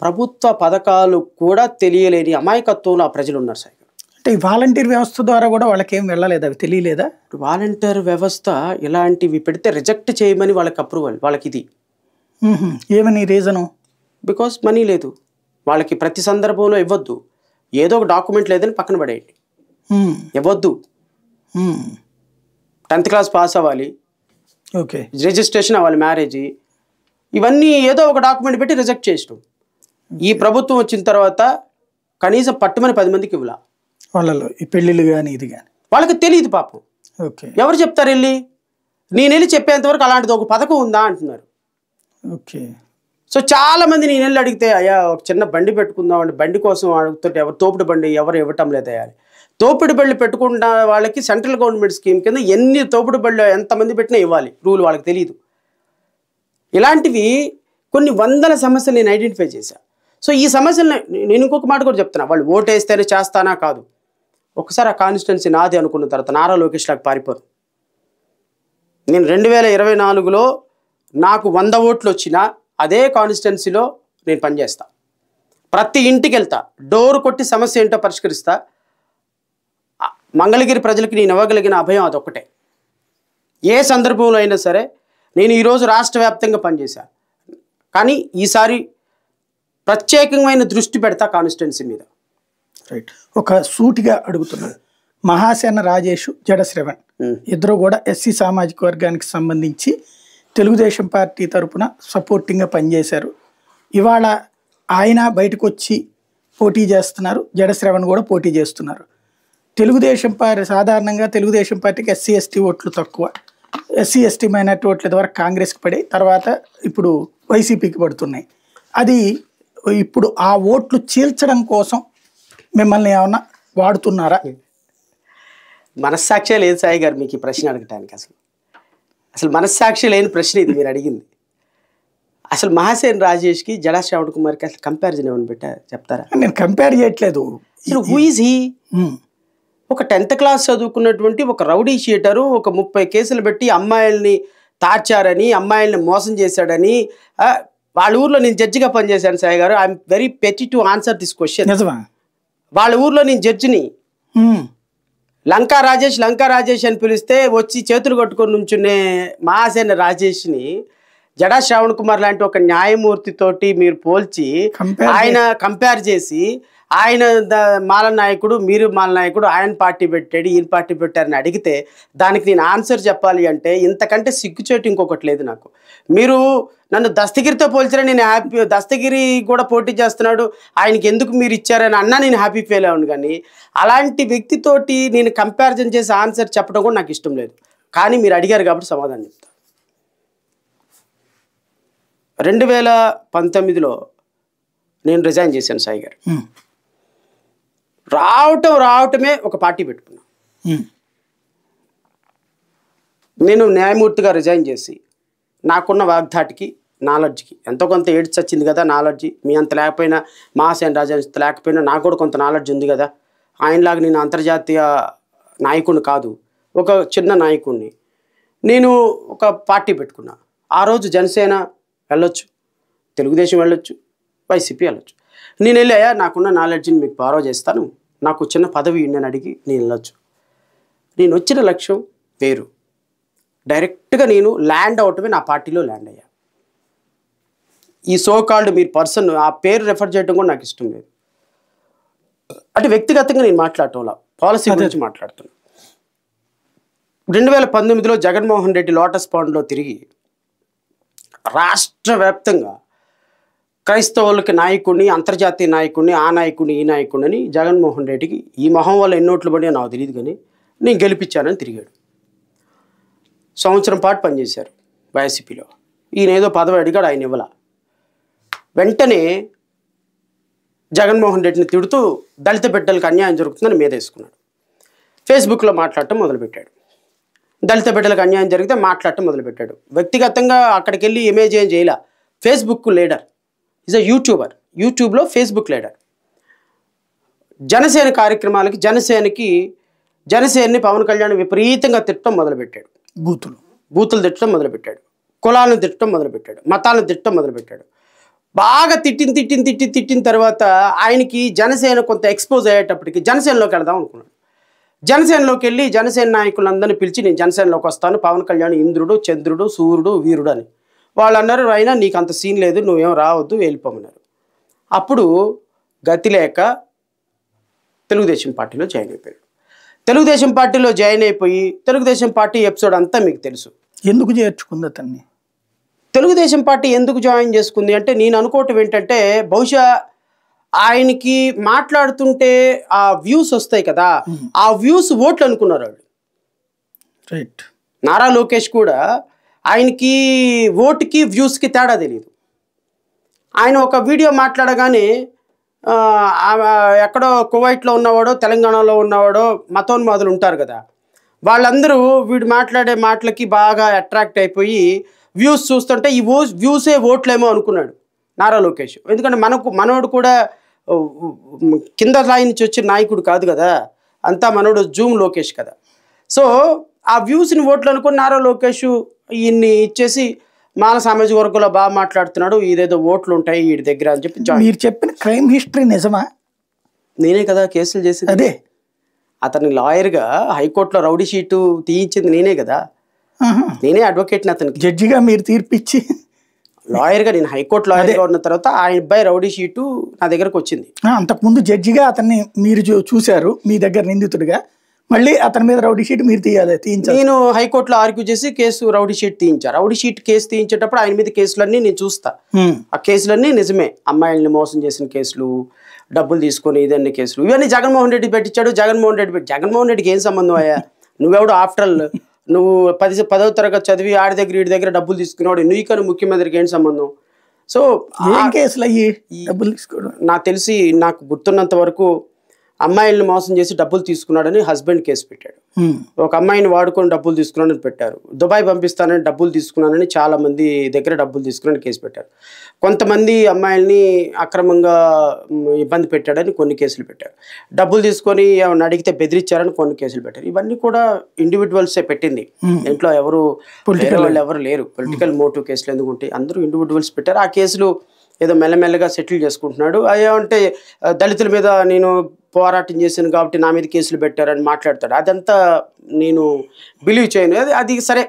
ప్రభుత్వ పథకాలు కూడా తెలియలేని అమాయకత్వంలో ఆ ప్రజలు ఉన్నారు సార్. అంటే ఈ వాలంటీర్ వ్యవస్థ ద్వారా కూడా వాళ్ళకి ఏం వెళ్ళలేదు, అవి తెలియలేదా? వాలంటీర్ వ్యవస్థ ఇలాంటివి పెడితే రిజెక్ట్ చేయమని వాళ్ళకి అప్రూవల్. వాళ్ళకి ఇది ఏమని రీజను? బికాస్ మనీ లేదు వాళ్ళకి. ప్రతి సందర్భంలో ఇవ్వద్దు. ఏదో ఒక డాక్యుమెంట్ లేదని పక్కన పడేయండి, ఇవ్వద్దు. 10th క్లాస్ పాస్ అవ్వాలి, ఓకే, రిజిస్ట్రేషన్ అవ్వాలి, మ్యారేజ్, ఇవన్నీ ఏదో ఒక డాక్యుమెంట్ పెట్టి రిజెక్ట్ చేసినాం. ఈ ప్రభుత్వం వచ్చిన తర్వాత కనీసం పట్టుమని 10 మందికి ఇవ్వాల. వాళ్ళలో ఈ పెళ్ళిళ్ళు కానీ ఇది కానీ వాళ్ళకి తెలియదు పాపం. ఓకే, ఎవరు చెప్తారు వెళ్ళి? నేను వెళ్ళి చెప్పేంతవరకు అలాంటిది ఒక పథకం ఉందా అంటున్నారు. ఓకే. సో చాలా మంది నేను వెళ్ళి అడిగితే, అయ్యా ఒక చిన్న బండి పెట్టుకుందాం అంటే బండి కోసం అడుగుతుంటే ఎవరు తోపుడు బండి ఎవరు ఇవ్వటం లేదా? తోపుడు బళ్ళు పెట్టుకున్న వాళ్ళకి సెంట్రల్ గవర్నమెంట్ స్కీమ్ కింద ఎన్ని తోపుడు బళ్ళు ఎంతమంది పెట్టినా ఇవ్వాలి. రూల్ వాళ్ళకి తెలియదు. ఇలాంటివి కొన్ని వందల సమస్యలు నేను ఐడెంటిఫై చేశాను. సో ఈ సమస్యలను నేను ఇంకొక మాట కూడా చెప్తున్నా, వాళ్ళు ఓటు వేస్తేనే చేస్తానా కాదు. ఒకసారి ఆ కాన్స్టిట్యున్సీ నాది అనుకున్న తర్వాత నారా లోకేష్ లాగా పారిపోను. నేను 2024లో నాకు 100 ఓట్లు వచ్చినా అదే కాన్స్టిట్యున్సీలో నేను పనిచేస్తా. ప్రతి ఇంటికి వెళ్తా, డోర్ కొట్టి సమస్య ఏంటో పరిష్కరిస్తా. మంగళగిరి ప్రజలకి నేను ఇవ్వగలిగిన అభయం అదొక్కటే. ఏ సందర్భంలో అయినా సరే నేను ఈరోజు రాష్ట్ర వ్యాప్తంగా పనిచేశాను, కానీ ఈసారి ప్రత్యేకమైన దృష్టి పెడతా కాన్స్టిట్యున్సీ మీద. రైట్. ఒక సూటిగా అడుగుతున్నాను, మహాసేన రాజేష్, జడ శ్రవణ్ ఇద్దరు కూడా ఎస్సీ సామాజిక వర్గానికి సంబంధించి తెలుగుదేశం పార్టీ తరఫున సపోర్టింగ్గా పనిచేశారు. ఇవాళ ఆయన బయటకు వచ్చి పోటీ చేస్తున్నారు, జడ శ్రవణ్ కూడా పోటీ చేస్తున్నారు. తెలుగుదేశం పార్టీ సాధారణంగా తెలుగుదేశం పార్టీకి ఎస్సీ ఎస్టీ ఓట్లు తక్కువ, ఎస్సీ ఎస్టీ మైనార్టీ ఓట్ల ద్వారా కాంగ్రెస్కి పడి తర్వాత ఇప్పుడు వైసీపీకి పడుతున్నాయి. అది ఇప్పుడు ఆ ఓట్లు చీల్చడం కోసం మిమ్మల్ని ఏమన్నా వాడుతున్నారా? మనస్సాక్షి లేదు సాయి గారు మీకు ఈ ప్రశ్న అడగటానికి. అసలు మనస్సాక్షి లేని ప్రశ్న ఇది మీరు అడిగింది. అసలు మహాసేన్ రాజేష్కి జడా శ్రావణ్ కుమార్కి అసలు కంపారిజన్ ఏమని పెట్టా చెప్తారా? నేను కంపేర్ చేయట్లేదు. అసలు హూ ఈజ్ హీ? ఒక 10th క్లాస్ చదువుకున్నటువంటి ఒక రౌడీ షీటరు, ఒక 30 కేసులు పెట్టి అమ్మాయిల్ని తార్చారని, అమ్మాయిల్ని మోసం చేశాడని, వాళ్ళ ఊర్లో నేను జడ్జిగా పనిచేశాను సాయి గారు. ఐఎమ్ వెరీ పెట్టి టు ఆన్సర్ దిస్ క్వశ్చన్. నిజమా? వాళ్ళ ఊర్లో నేను జడ్జిని. లంకా రాజేష్ అని పిలిస్తే వచ్చి చేతులు కట్టుకొని నుంచునే మహాసేన రాజేష్ని జడా శ్రావణ్ కుమార్ లాంటి ఒక న్యాయమూర్తితోటి మీరు పోల్చి ఆయన కంపేర్ చేసి ఆయన మాల నాయకుడు, మీరు మాల నాయకుడు, ఆయన పార్టీ పెట్టాడు, ఈయన పార్టీ పెట్టారని అడిగితే దానికి నేను ఆన్సర్ చెప్పాలి అంటే ఇంతకంటే సిగ్గుచేటు ఇంకొకటి లేదు నాకు. మీరు నన్ను దస్తగిరితో పోల్చారని నేను హ్యాపీ, దస్తగిరి కూడా పోటీ చేస్తున్నాడు, ఆయనకి ఎందుకు మీరు ఇచ్చారని అన్నా నేను హ్యాపీ ఫీల్ అవ్వను. కానీ అలాంటి వ్యక్తితోటి నేను కంపారిజన్ చేసి ఆన్సర్ చెప్పడం కూడా నాకు ఇష్టం లేదు. కానీ మీరు అడిగారు కాబట్టి సమాధానం చెప్తాను. 2019లో నేను రిజైన్ చేశాను సాయి గారు. రావటమే ఒక పార్టీ పెట్టుకున్నాను. నేను న్యాయమూర్తిగా రిజైన్ చేసి నాకున్న వాగ్దాటికి, నాలెడ్జ్కి ఎంతో కొంత ఏడ్చి వచ్చింది కదా నాలెడ్జి. మీ అంత లేకపోయినా, మహాసేన రాజా లేకపోయినా నాకు కూడా కొంత నాలెడ్జ్ ఉంది కదా. ఆయనలాగా నేను అంతర్జాతీయ నాయకుడిని కాదు, ఒక చిన్న నాయకుడిని. నేను ఒక పార్టీ పెట్టుకున్నా. ఆ రోజు జనసేన వెళ్ళొచ్చు, తెలుగుదేశం వెళ్ళొచ్చు, వైసీపీ వెళ్ళొచ్చు. నేను వెళ్ళాయా నాకున్న నాలెడ్జ్ని మీకు బారో చేస్తాను, నాకు చిన్న పదవి నేను అడిగి నేను వెళ్ళొచ్చు. నేను వచ్చిన లక్ష్యం వేరు. డైరెక్ట్గా నేను ల్యాండ్ అవటమే నా పార్టీలో ల్యాండ్ అయ్యా. ఈ సో కాల్డ్ మీరు పర్సన్ ఆ పేరు రెఫర్ చేయడం కూడా నాకు ఇష్టం లేదు. అంటే వ్యక్తిగతంగా నేను మాట్లాడటంలా, పాలసీ గురించి మాట్లాడుతున్నాను. 2019లో జగన్మోహన్ రెడ్డి లోటస్ పాండ్లో తిరిగి రాష్ట్ర వ్యాప్తంగా క్రైస్తవులకి నాయకుడిని, అంతర్జాతీయ నాయకుడిని, ఆ నాయకుడిని, ఈ నాయకుడిని జగన్మోహన్ రెడ్డికి ఈ మొహం వల్ల ఎన్నోట్లు పడి నాకు తెలియదు కానీ నేను గెలిపించానని తిరిగాడు. సంవత్సరం పాటు పనిచేశారు వైసీపీలో. ఈయన ఏదో పదవి అడిగాడు, ఆయన ఇవ్వాల. వెంటనే జగన్మోహన్ రెడ్డిని తిడుతూ దళిత బిడ్డలకు అన్యాయం జరుగుతుందని మీదేసుకున్నాడు. ఫేస్బుక్లో మాట్లాడటం మొదలుపెట్టాడు. దళిత బిడ్డలకు అన్యాయం జరిగితే మాట్లాడటం మొదలుపెట్టాడు. వ్యక్తిగతంగా అక్కడికి వెళ్ళి ఇమేజ్ ఏం చేయలే. Facebook leader, is a YouTuber, యూట్యూబ్లో ఫేస్బుక్ లీడర్. జనసేన కార్యక్రమాలకి జనసేనని పవన్ కళ్యాణ్ విపరీతంగా తిట్టడం మొదలుపెట్టాడు. బూతులు తిట్టడం మొదలుపెట్టాడు, కులాలను తిట్టడం మొదలుపెట్టాడు, మతాలను తిట్టడం మొదలుపెట్టాడు. బాగా తిట్టిన తర్వాత ఆయనకి జనసేన కొంత ఎక్స్పోజ్ అయ్యేటప్పటికి జనసేనలోకి వెళదాం అనుకున్నాడు. జనసేనలోకి వెళ్ళి జనసేన నాయకులందరినీ పిలిచి నేను జనసేనలోకి వస్తాను, పవన్ కళ్యాణ్ ఇంద్రుడు, చంద్రుడు, సూర్యుడు, వీరుడు అని. వాళ్ళు అన్నారు, అయినా నీకు అంత సీన్ లేదు, నువ్వేం రావద్దు, వెళ్ళిపోమన్నారు. అప్పుడు గతి లేక తెలుగుదేశం పార్టీలో జాయిన్ అయిపోయాడు. తెలుగుదేశం పార్టీలో జాయిన్ అయిపోయి తెలుగుదేశం పార్టీ ఎపిసోడ్ అంతా మీకు తెలుసు. ఎందుకు చేర్చుకుంది అతన్ని? తెలుగుదేశం పార్టీ ఎందుకు జాయిన్ చేసుకుంది అంటే నేను అనుకోవటం ఏంటంటే బహుశా ఆయనకి మాట్లాడుతుంటే ఆ వ్యూస్ వస్తాయి కదా, ఆ వ్యూస్ ఓట్లు అనుకున్నారు వాళ్ళు. రైట్. నారా లోకేష్ కూడా ఆయనకి ఓటుకి వ్యూస్కి తేడా తెలియదు. ఆయన ఒక వీడియో మాట్లాడగానే ఎక్కడో కువైట్లో ఉన్నవాడో, తెలంగాణలో ఉన్నవాడో మతోన్మాదులు ఉంటారు కదా, వాళ్ళందరూ వీడు మాట్లాడే మాటలకి బాగా అట్రాక్ట్ అయిపోయి వ్యూస్ చూస్తుంటే ఈ వ్యూసే ఓట్లేమో అనుకున్నాడు నారా లోకేష్. ఎందుకంటే మనోడు కూడా కింద స్థాయి నుంచి వచ్చిన నాయకుడు కాదు కదా, అంతా మనోడు జూమ్ లోకేష్ కదా. సో ఆ వ్యూస్ని ఓట్లు అనుకుని నారా లోకేష్ ఈయన్ని ఇచ్చేసి మాల సామాజిక వర్గంలో బాగా మాట్లాడుతున్నాడు, ఇదేదో ఓట్లు ఉంటాయి వీడి దగ్గర అని చెప్పి. మీరు చెప్పిన క్రైమ్ హిస్టరీ నిజమా? నేనే కదా కేసులు చేసింది. అదే అతని లాయర్గా హైకోర్టులో రౌడీ షీటు తీయించింది నేనే కదా. నేనే అడ్వకేట్ని అతనికి. జడ్జిగా మీరు తీర్పిచ్చి లాయర్గా నేను హైకోర్టు లాయర్గా ఉన్న తర్వాత ఆయన అబ్బాయి రౌడీ షీటు నా దగ్గరకు వచ్చింది. అంతకుముందు జడ్జిగా అతన్ని మీరు చూశారు, మీ దగ్గర నిందితుడిగా, మళ్ళీ అతని మీద రౌడీ షీట్ మీరు తీయించాలి. నేను హైకోర్టులో ఆర్గ్యూ చేసి కేసు రౌడీ షీట్ తీయించాను. రౌడీ షీట్ కేసు తీయించేటప్పుడు ఆయన మీద కేసులన్నీ నేను చూస్తా. ఆ కేసులన్నీ నిజమే, అమ్మాయిల్ని మోసం చేసిన కేసులు, డబ్బులు తీసుకొని ఇదన్నీ కేసులు, ఇవన్నీ జగన్మోహన్ రెడ్డి పెట్టించాడు. జగన్మోహన్ రెడ్డికి ఏం సంబంధం అయ్యా? నువ్వెవడు ఆఫ్టర్ ఆల్ నువ్వు 10వ తరగతి చదివి ఆడి దగ్గర వీడి దగ్గర డబ్బులు తీసుకునేవాడు, నీకన్నా ముఖ్యమంత్రికి ఏం సంబంధం? సో ఏం కేసులు అయ్యి డబ్బులు తీసుకోవడం? నాకు తెలిసి, నాకు గుర్తున్నంత వరకు అమ్మాయిల్ని మోసం చేసి డబ్బులు తీసుకున్నాడని హస్బెండ్ కేసు పెట్టాడు. ఒక అమ్మాయిని వాడుకొని డబ్బులు తీసుకున్నాడని పెట్టారు. దుబాయ్ పంపిస్తానని డబ్బులు తీసుకున్నానని చాలా మంది దగ్గర డబ్బులు తీసుకున్నాడని కేసు పెట్టారు. కొంతమంది అమ్మాయిల్ని అక్రమంగా ఇబ్బంది పెట్టాడని కొన్ని కేసులు పెట్టారు. డబ్బులు తీసుకొని ఏమన్నా అడిగితే బెదిరించారని కొన్ని కేసులు పెట్టారు. ఇవన్నీ కూడా ఇండివిజువల్సే పెట్టింది. ఇంట్లో ఎవరు వాళ్ళు ఎవరు లేరు. పొలిటికల్ మోటివ్ కేసులు ఎందుకు ఉంటాయి? అందరూ ఇండివిజువల్స్ పెట్టారు. ఆ కేసులు ఏదో మెల్లమెల్లగా సెటిల్ చేసుకుంటున్నాడు. అదేమంటే దళితుల మీద నేను పోరాటం చేశాను కాబట్టి నా మీద కేసులు పెట్టారని మాట్లాడతాడు. అదంతా నేను బిలీవ్ చేయను. అది సరే,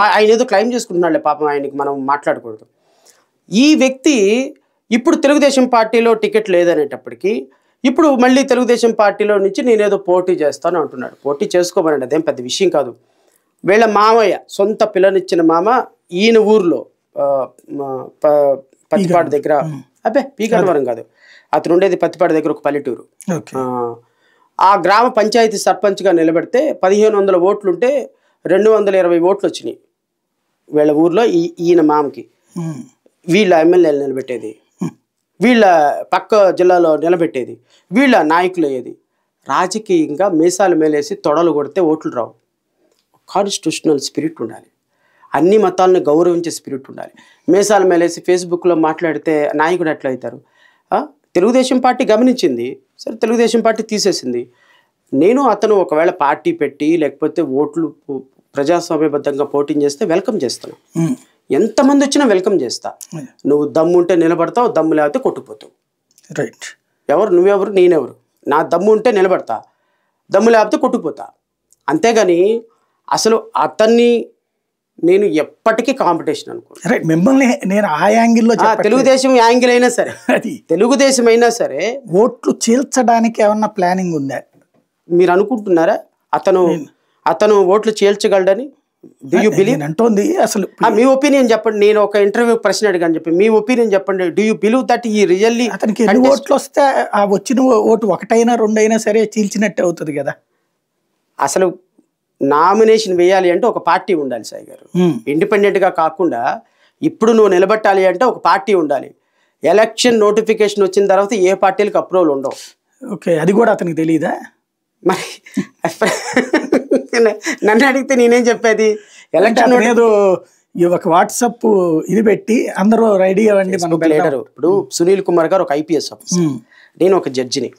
ఆయన ఏదో క్లెయిమ్ చేసుకుంటున్నాడులే పాపం, ఆయనకి మనం మాట్లాడకూడదు. ఈ వ్యక్తి ఇప్పుడు తెలుగుదేశం పార్టీలో టికెట్ లేదనేటప్పటికీ ఇప్పుడు మళ్ళీ తెలుగుదేశం పార్టీలో నుంచి నేనేదో పోటీ చేస్తాను అంటున్నాడు. పోటీ చేసుకోమనండి, అదేం పెద్ద విషయం కాదు. వీళ్ళ మామయ్య, సొంత పిల్లనిచ్చిన మామ, ఈయన ఊర్లో పత్తిపాడు దగ్గర, పీగన్నవరం కాదు, అతను ఉండేది పత్తిపాడు దగ్గర ఒక పల్లెటూరు. ఆ గ్రామ పంచాయతీ సర్పంచ్గా నిలబెడితే 1500 ఓట్లుంటే 220 ఓట్లు వచ్చినాయి వీళ్ళ ఊర్లో. ఈయన మామకి వీళ్ళ ఎమ్మెల్యేలు నిలబెట్టేది, వీళ్ళ పక్క జిల్లాలో నిలబెట్టేది, వీళ్ళ నాయకులు అయ్యేది. రాజకీయంగా మీసాలు మేలేసి తొడలు కొడితే ఓట్లు రావు. కాన్స్టిట్యూషనల్ స్పిరిట్ ఉండాలి, అన్ని మతాలను గౌరవించే స్పిరిట్ ఉండాలి. మీసాల మేలేసి ఫేస్బుక్లో మాట్లాడితే నాయకుడు ఎట్లా అవుతారు? తెలుగుదేశం పార్టీ గమనించింది, సరే తెలుగుదేశం పార్టీ తీసేసింది. నేను అతను ఒకవేళ పార్టీ పెట్టి లేకపోతే ఓట్లు ప్రజాస్వామ్యబద్ధంగా పోటీ చేస్తే వెల్కమ్ చేస్తాను. ఎంతమంది వచ్చినా వెల్కమ్ చేస్తా. నువ్వు దమ్ము ఉంటే నిలబడతావు, దమ్ము లేకపోతే కొట్టుకుపోతావు. రైట్. ఎవరు నువ్వెవరు, నేనెవరు? నా దమ్ము ఉంటే నిలబడతా, దమ్ము లేకపోతే కొట్టుకుపోతా. అంతేగాని అసలు అతన్ని నేను ఎప్పటికీ కాంపిటీషన్ అనుకోను. రైట్. మిమ్మల్ని నేను ఆ యాంగిల్లో తెలుగుదేశం యాంగిల్ అయినా సరే, తెలుగుదేశం అయినా సరే ఓట్లు చీల్చడానికి ఏమన్నా ప్లానింగ్ ఉందా మీరు అనుకుంటున్నారా? అతను ఓట్లు చీల్చగలడని డూ యూ బిలీవ్ అంటోంది? అసలు మీ ఒపీనియన్ చెప్పండి. నేను ఒక ఇంటర్వ్యూ ప్రశ్న అడిగాను చెప్పి మీ ఒపీనియన్ చెప్పండి. డూ యూ బిలీవ్ దట్ ఈ రియల్లీ అతనికి ఎన్ని ఓట్లు వస్తే ఆ వచ్చిన ఓటు ఒకటైనా రెండైనా సరే చీల్చినట్టే అవుతుంది కదా. అసలు నామినేషన్ వేయాలి అంటే ఒక పార్టీ ఉండాలి సాయి గారు. ఇండిపెండెంట్గా కాకుండా ఇప్పుడు నువ్వు నిలబెట్టాలి అంటే ఒక పార్టీ ఉండాలి. ఎలక్షన్ నోటిఫికేషన్ వచ్చిన తర్వాత ఏ పార్టీలకు అప్రూవల్ ఉండవు. ఓకే, అది కూడా అతనికి తెలియదా? మరి నన్ను అడిగితే నేనేం చెప్పేది? ఎలక్షన్ ఏదో ఒక వాట్సాప్ ఇది పెట్టి అందరూ రెడీ అవ్వండి మనకు లీడరు. ఇప్పుడు సునీల్ కుమార్ గారు ఒక ఐపీఎస్ ఆఫీసర్, నేను ఒక జడ్జిని,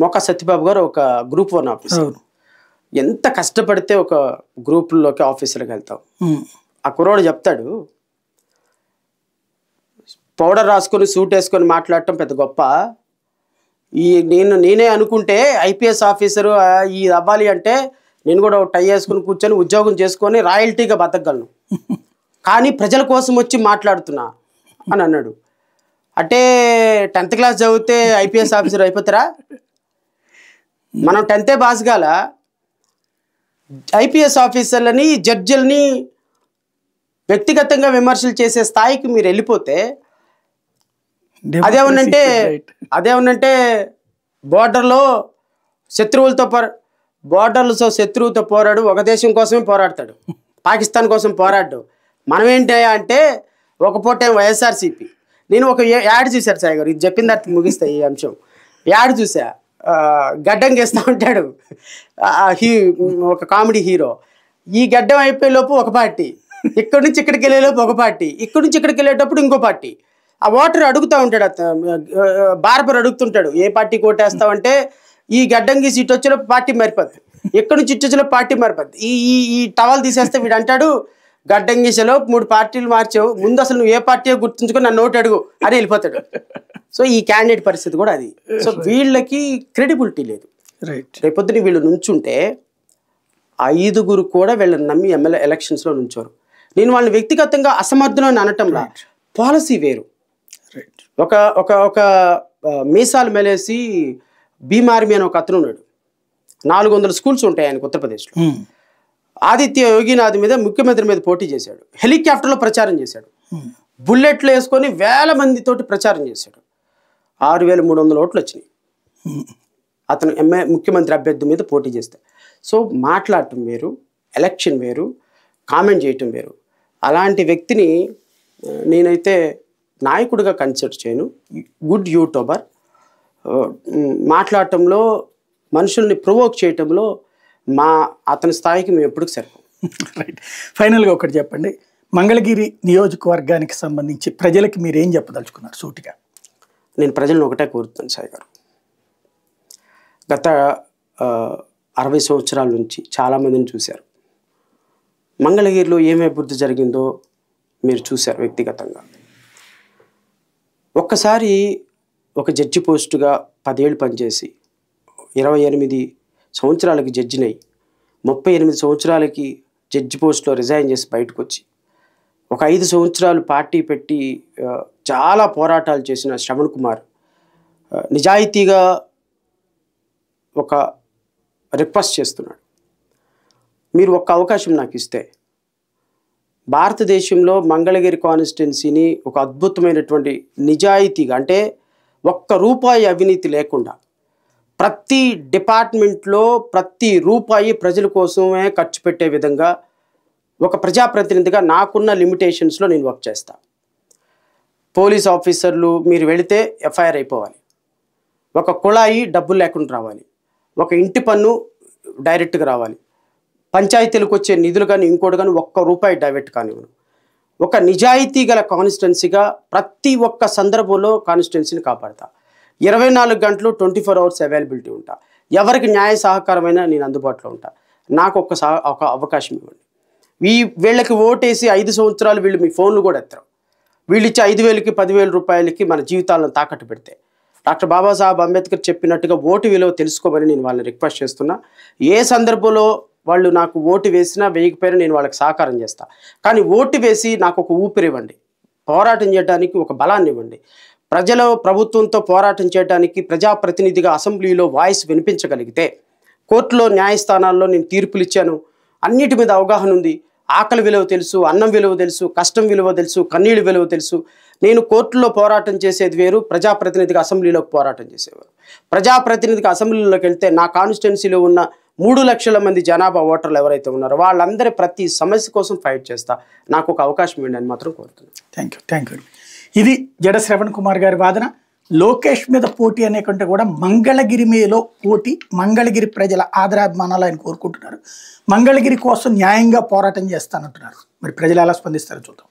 మొక్క సత్యబాబు గారు ఒక గ్రూప్ 1 ఆఫీసర్. ఎంత కష్టపడితే ఒక గ్రూపుల్లోకి ఆఫీసర్కి వెళ్తాం. ఆ కుర్రోడు చెప్తాడు, పౌడర్ రాసుకొని సూట్ వేసుకొని మాట్లాడటం పెద్ద గొప్ప. నేనే అనుకుంటే ఐపీఎస్ ఆఫీసరు ఈ అవ్వాలి అంటే నేను కూడా టై వేసుకుని కూర్చొని ఉద్యోగం చేసుకొని రాయల్టీగా బతకగలను, కానీ ప్రజల కోసం వచ్చి మాట్లాడుతున్నా అని అన్నాడు. అంటే 10th క్లాస్ చదివితే ఐపీఎస్ ఆఫీసర్ అయిపోతారా? మనం 10th పాస్ కాల ఐపీఎస్ ఆఫీసర్లని, జడ్జిల్ని వ్యక్తిగతంగా విమర్శలు చేసే స్థాయికి మీరు వెళ్ళిపోతే అదేమనంటే బోర్డర్లో శత్రువులతో పోరాడు, ఒక దేశం కోసమే పోరాడతాడు, పాకిస్తాన్ కోసం పోరాడు. మనం ఏంటి అంటే ఒక పూట వైఎస్ఆర్సీపీ. నేను ఒక యాడ్ చూశారు సాయి గారు, ఇది చెప్పిన తర్వాత ముగిస్తా ఈ అంశం. యాడ్ చూసా, గడ్డం గేస్తూ ఉంటాడు ఒక కామెడీ హీరో. ఈ గడ్డం అయిపోయేలోపు ఒక పార్టీ, ఇక్కడి నుంచి ఇక్కడికి వెళ్ళేలోపు ఒక పార్టీ, ఇక్కడి నుంచి ఇక్కడికి వెళ్ళేటప్పుడు ఇంకో పార్టీ. ఆ ఓటర్ అడుగుతూ ఉంటాడు, బార్బర్ అడుగుతుంటాడు ఏ పార్టీ కోటేస్తావంటే ఈ గడ్డం గీసి ఇటు వచ్చేలోపు పార్టీ మారిపోద్ది, ఎక్కడి నుంచి ఇటు వచ్చేలోపు పార్టీ మారిపోద్ది. ఈ టవల్ తీసేస్తే వీడు అంటాడు గడ్డం గీసేలో 3 పార్టీలు మార్చావు, ముందు అసలు నువ్వు ఏ పార్టీ గుర్తుంచుకొని నన్ను ఓటు అడుగు అని వెళ్ళిపోతాడు. సో ఈ క్యాండిడేట్ పరిస్థితి కూడా అది. సో వీళ్ళకి క్రెడిబిలిటీ లేదు. రేపొద్దున వీళ్ళు నుంచుంటే 5 కూడా వీళ్ళని నమ్మి ఎమ్మెల్యే ఎలక్షన్స్లో నుంచోరు. నేను వాళ్ళని వ్యక్తిగతంగా అసమర్థులు అని అనటంలా, పాలసీ వేరు. ఒక ఒక ఒక మీసాలు మెలేసి భీమార్మి అని ఒక అతను ఉన్నాడు. 400 స్కూల్స్ ఉంటాయి ఆయనకు ఉత్తరప్రదేశ్లో. ఆదిత్య యోగినాథ్ మీద, ముఖ్యమంత్రి మీద పోటీ చేశాడు. హెలికాప్టర్లో ప్రచారం చేశాడు. బుల్లెట్లు వేసుకొని 1000 మందితోటి ప్రచారం చేశాడు. 6300 ఓట్లు వచ్చినాయి అతను ముఖ్యమంత్రి అభ్యర్థి మీద పోటీ చేస్తే. సో మాట్లాడటం వేరు, ఎలక్షన్ వేరు, కామెంట్ చేయటం వేరు. అలాంటి వ్యక్తిని నేనైతే నాయకుడిగా కన్సిడర్ చేయను. గుడ్ యూట్యూబర్, మాట్లాడటంలో, మనుషుల్ని ప్రొవోక్ చేయటంలో అతని స్థాయికి మేము ఎప్పటికి సరిపోం. రైట్. ఫైనల్గా ఒకటి చెప్పండి, మంగళగిరి నియోజకవర్గానికి సంబంధించి ప్రజలకి మీరు ఏం చెప్పదలుచుకున్నారు సూటిగా? నేను ప్రజలను ఒకటే కోరుతున్నాను సాయి గారు, గత 60 సంవత్సరాల నుంచి చాలామందిని చూశారు. మంగళగిరిలో ఏమి అభివృద్ధి జరిగిందో మీరు చూశారు వ్యక్తిగతంగా. ఒక్కసారి ఒక జడ్జి పోస్టుగా 10 ఏళ్ళు పనిచేసి 28 సంవత్సరాలకి జడ్జినై 38 సంవత్సరాలకి జడ్జి పోస్టులో రిజైన్ చేసి బయటకు వచ్చి ఒక 5 సంవత్సరాలు పార్టీ పెట్టి చాలా పోరాటాలు చేసిన శ్రవణ్ కుమార్ నిజాయితీగా ఒక రిక్వెస్ట్ చేస్తున్నాడు, మీరు ఒక్క అవకాశం నాకు ఇస్తే భారతదేశంలో మంగళగిరి కాన్స్టిట్యున్సీని ఒక అద్భుతమైనటువంటి నిజాయితీగా, అంటే ఒక్క రూపాయి అవినీతి లేకుండా ప్రతి డిపార్ట్మెంట్లో ప్రతి రూపాయి ప్రజల కోసమే ఖర్చు పెట్టే విధంగా ఒక ప్రజాప్రతినిధిగా నాకున్న లిమిటేషన్స్లో నేను వర్క్ చేస్తా. పోలీస్ ఆఫీసర్లు మీరు వెళితే ఎఫ్ఐఆర్ అయిపోవాలి, ఒక కుళాయి డబ్బులు లేకుండా రావాలి, ఒక ఇంటి పన్ను డైరెక్ట్గా రావాలి, పంచాయతీలకు వచ్చే నిధులు కానీ ఇంకోటి కానీ ఒక్క రూపాయి డైవర్ట్ కానివ్వను. ఒక నిజాయితీ గల కాన్స్టిట్యున్సీగా ప్రతి ఒక్క సందర్భంలో కాన్స్టిట్యున్సీని కాపాడతా. 24 గంటలు 24 అవర్స్ అవైలబిలిటీ ఉంటా. ఎవరికి న్యాయ సహకారమైనా నేను అందుబాటులో ఉంటా. నాకు ఒక అవకాశం ఇవ్వండి. వీళ్ళకి ఓటేసి 5 సంవత్సరాలు వీళ్ళు మీ ఫోన్లు కూడా ఎత్తరు. వీళ్ళు ఇచ్చే 5,000కి 10,000 రూపాయలకి మన జీవితాలను తాకట్టు పెడితే, డాక్టర్ బాబాసాహెబ్ అంబేద్కర్ చెప్పినట్టుగా ఓటు విలువ తెలుసుకోమని నేను వాళ్ళని రిక్వెస్ట్ చేస్తున్నా. ఏ సందర్భంలో వాళ్ళు నాకు ఓటు వేసినా వేయకపోయినా నేను వాళ్ళకి సహకారం చేస్తా. కానీ ఓటు వేసి నాకు ఒక ఊపిరి ఇవ్వండి, పోరాటం చేయడానికి ఒక బలాన్ని ఇవ్వండి. ప్రజలు ప్రభుత్వంతో పోరాటం చేయడానికి ప్రజాప్రతినిధిగా అసెంబ్లీలో వాయిస్ వినిపించగలిగితే, కోర్టులో న్యాయస్థానాల్లో నేను తీర్పులు ఇచ్చాను, అన్నిటి మీద అవగాహన ఉంది. ఆకలి విలువ తెలుసు, అన్నం విలువ తెలుసు, కష్టం విలువ తెలుసు, కన్నీళ్ళు విలువ తెలుసు. నేను కోర్టులో పోరాటం చేసేది వేరు, ప్రజాప్రతినిధిగా అసెంబ్లీలోకి పోరాటం చేసేవారు. ప్రజాప్రతినిధిగా అసెంబ్లీలోకి వెళ్తే నా కాన్స్టిట్యున్సీలో ఉన్న 3 లక్షల మంది జనాభా ఓటర్లు ఎవరైతే ఉన్నారో వాళ్ళందరి ప్రతి సమస్య కోసం ఫైట్ చేస్తా. నాకు ఒక అవకాశం ఇవ్వండి అని మాత్రం కోరుతున్నాను. Thank you. ఇది జడ శ్రవణ్ కుమార్ గారి వాదన. లోకేష్ మీద పోటీ అనే కంటే కూడా మంగళగిరి మీదలో పోటీ, మంగళగిరి ప్రజల ఆదరాభిమానాలు ఆయన కోరుకుంటున్నారు. మంగళగిరి కోసం న్యాయంగా పోరాటం చేస్తానంటున్నారు. మరి ప్రజలు ఎలా స్పందిస్తారో చూద్దాం.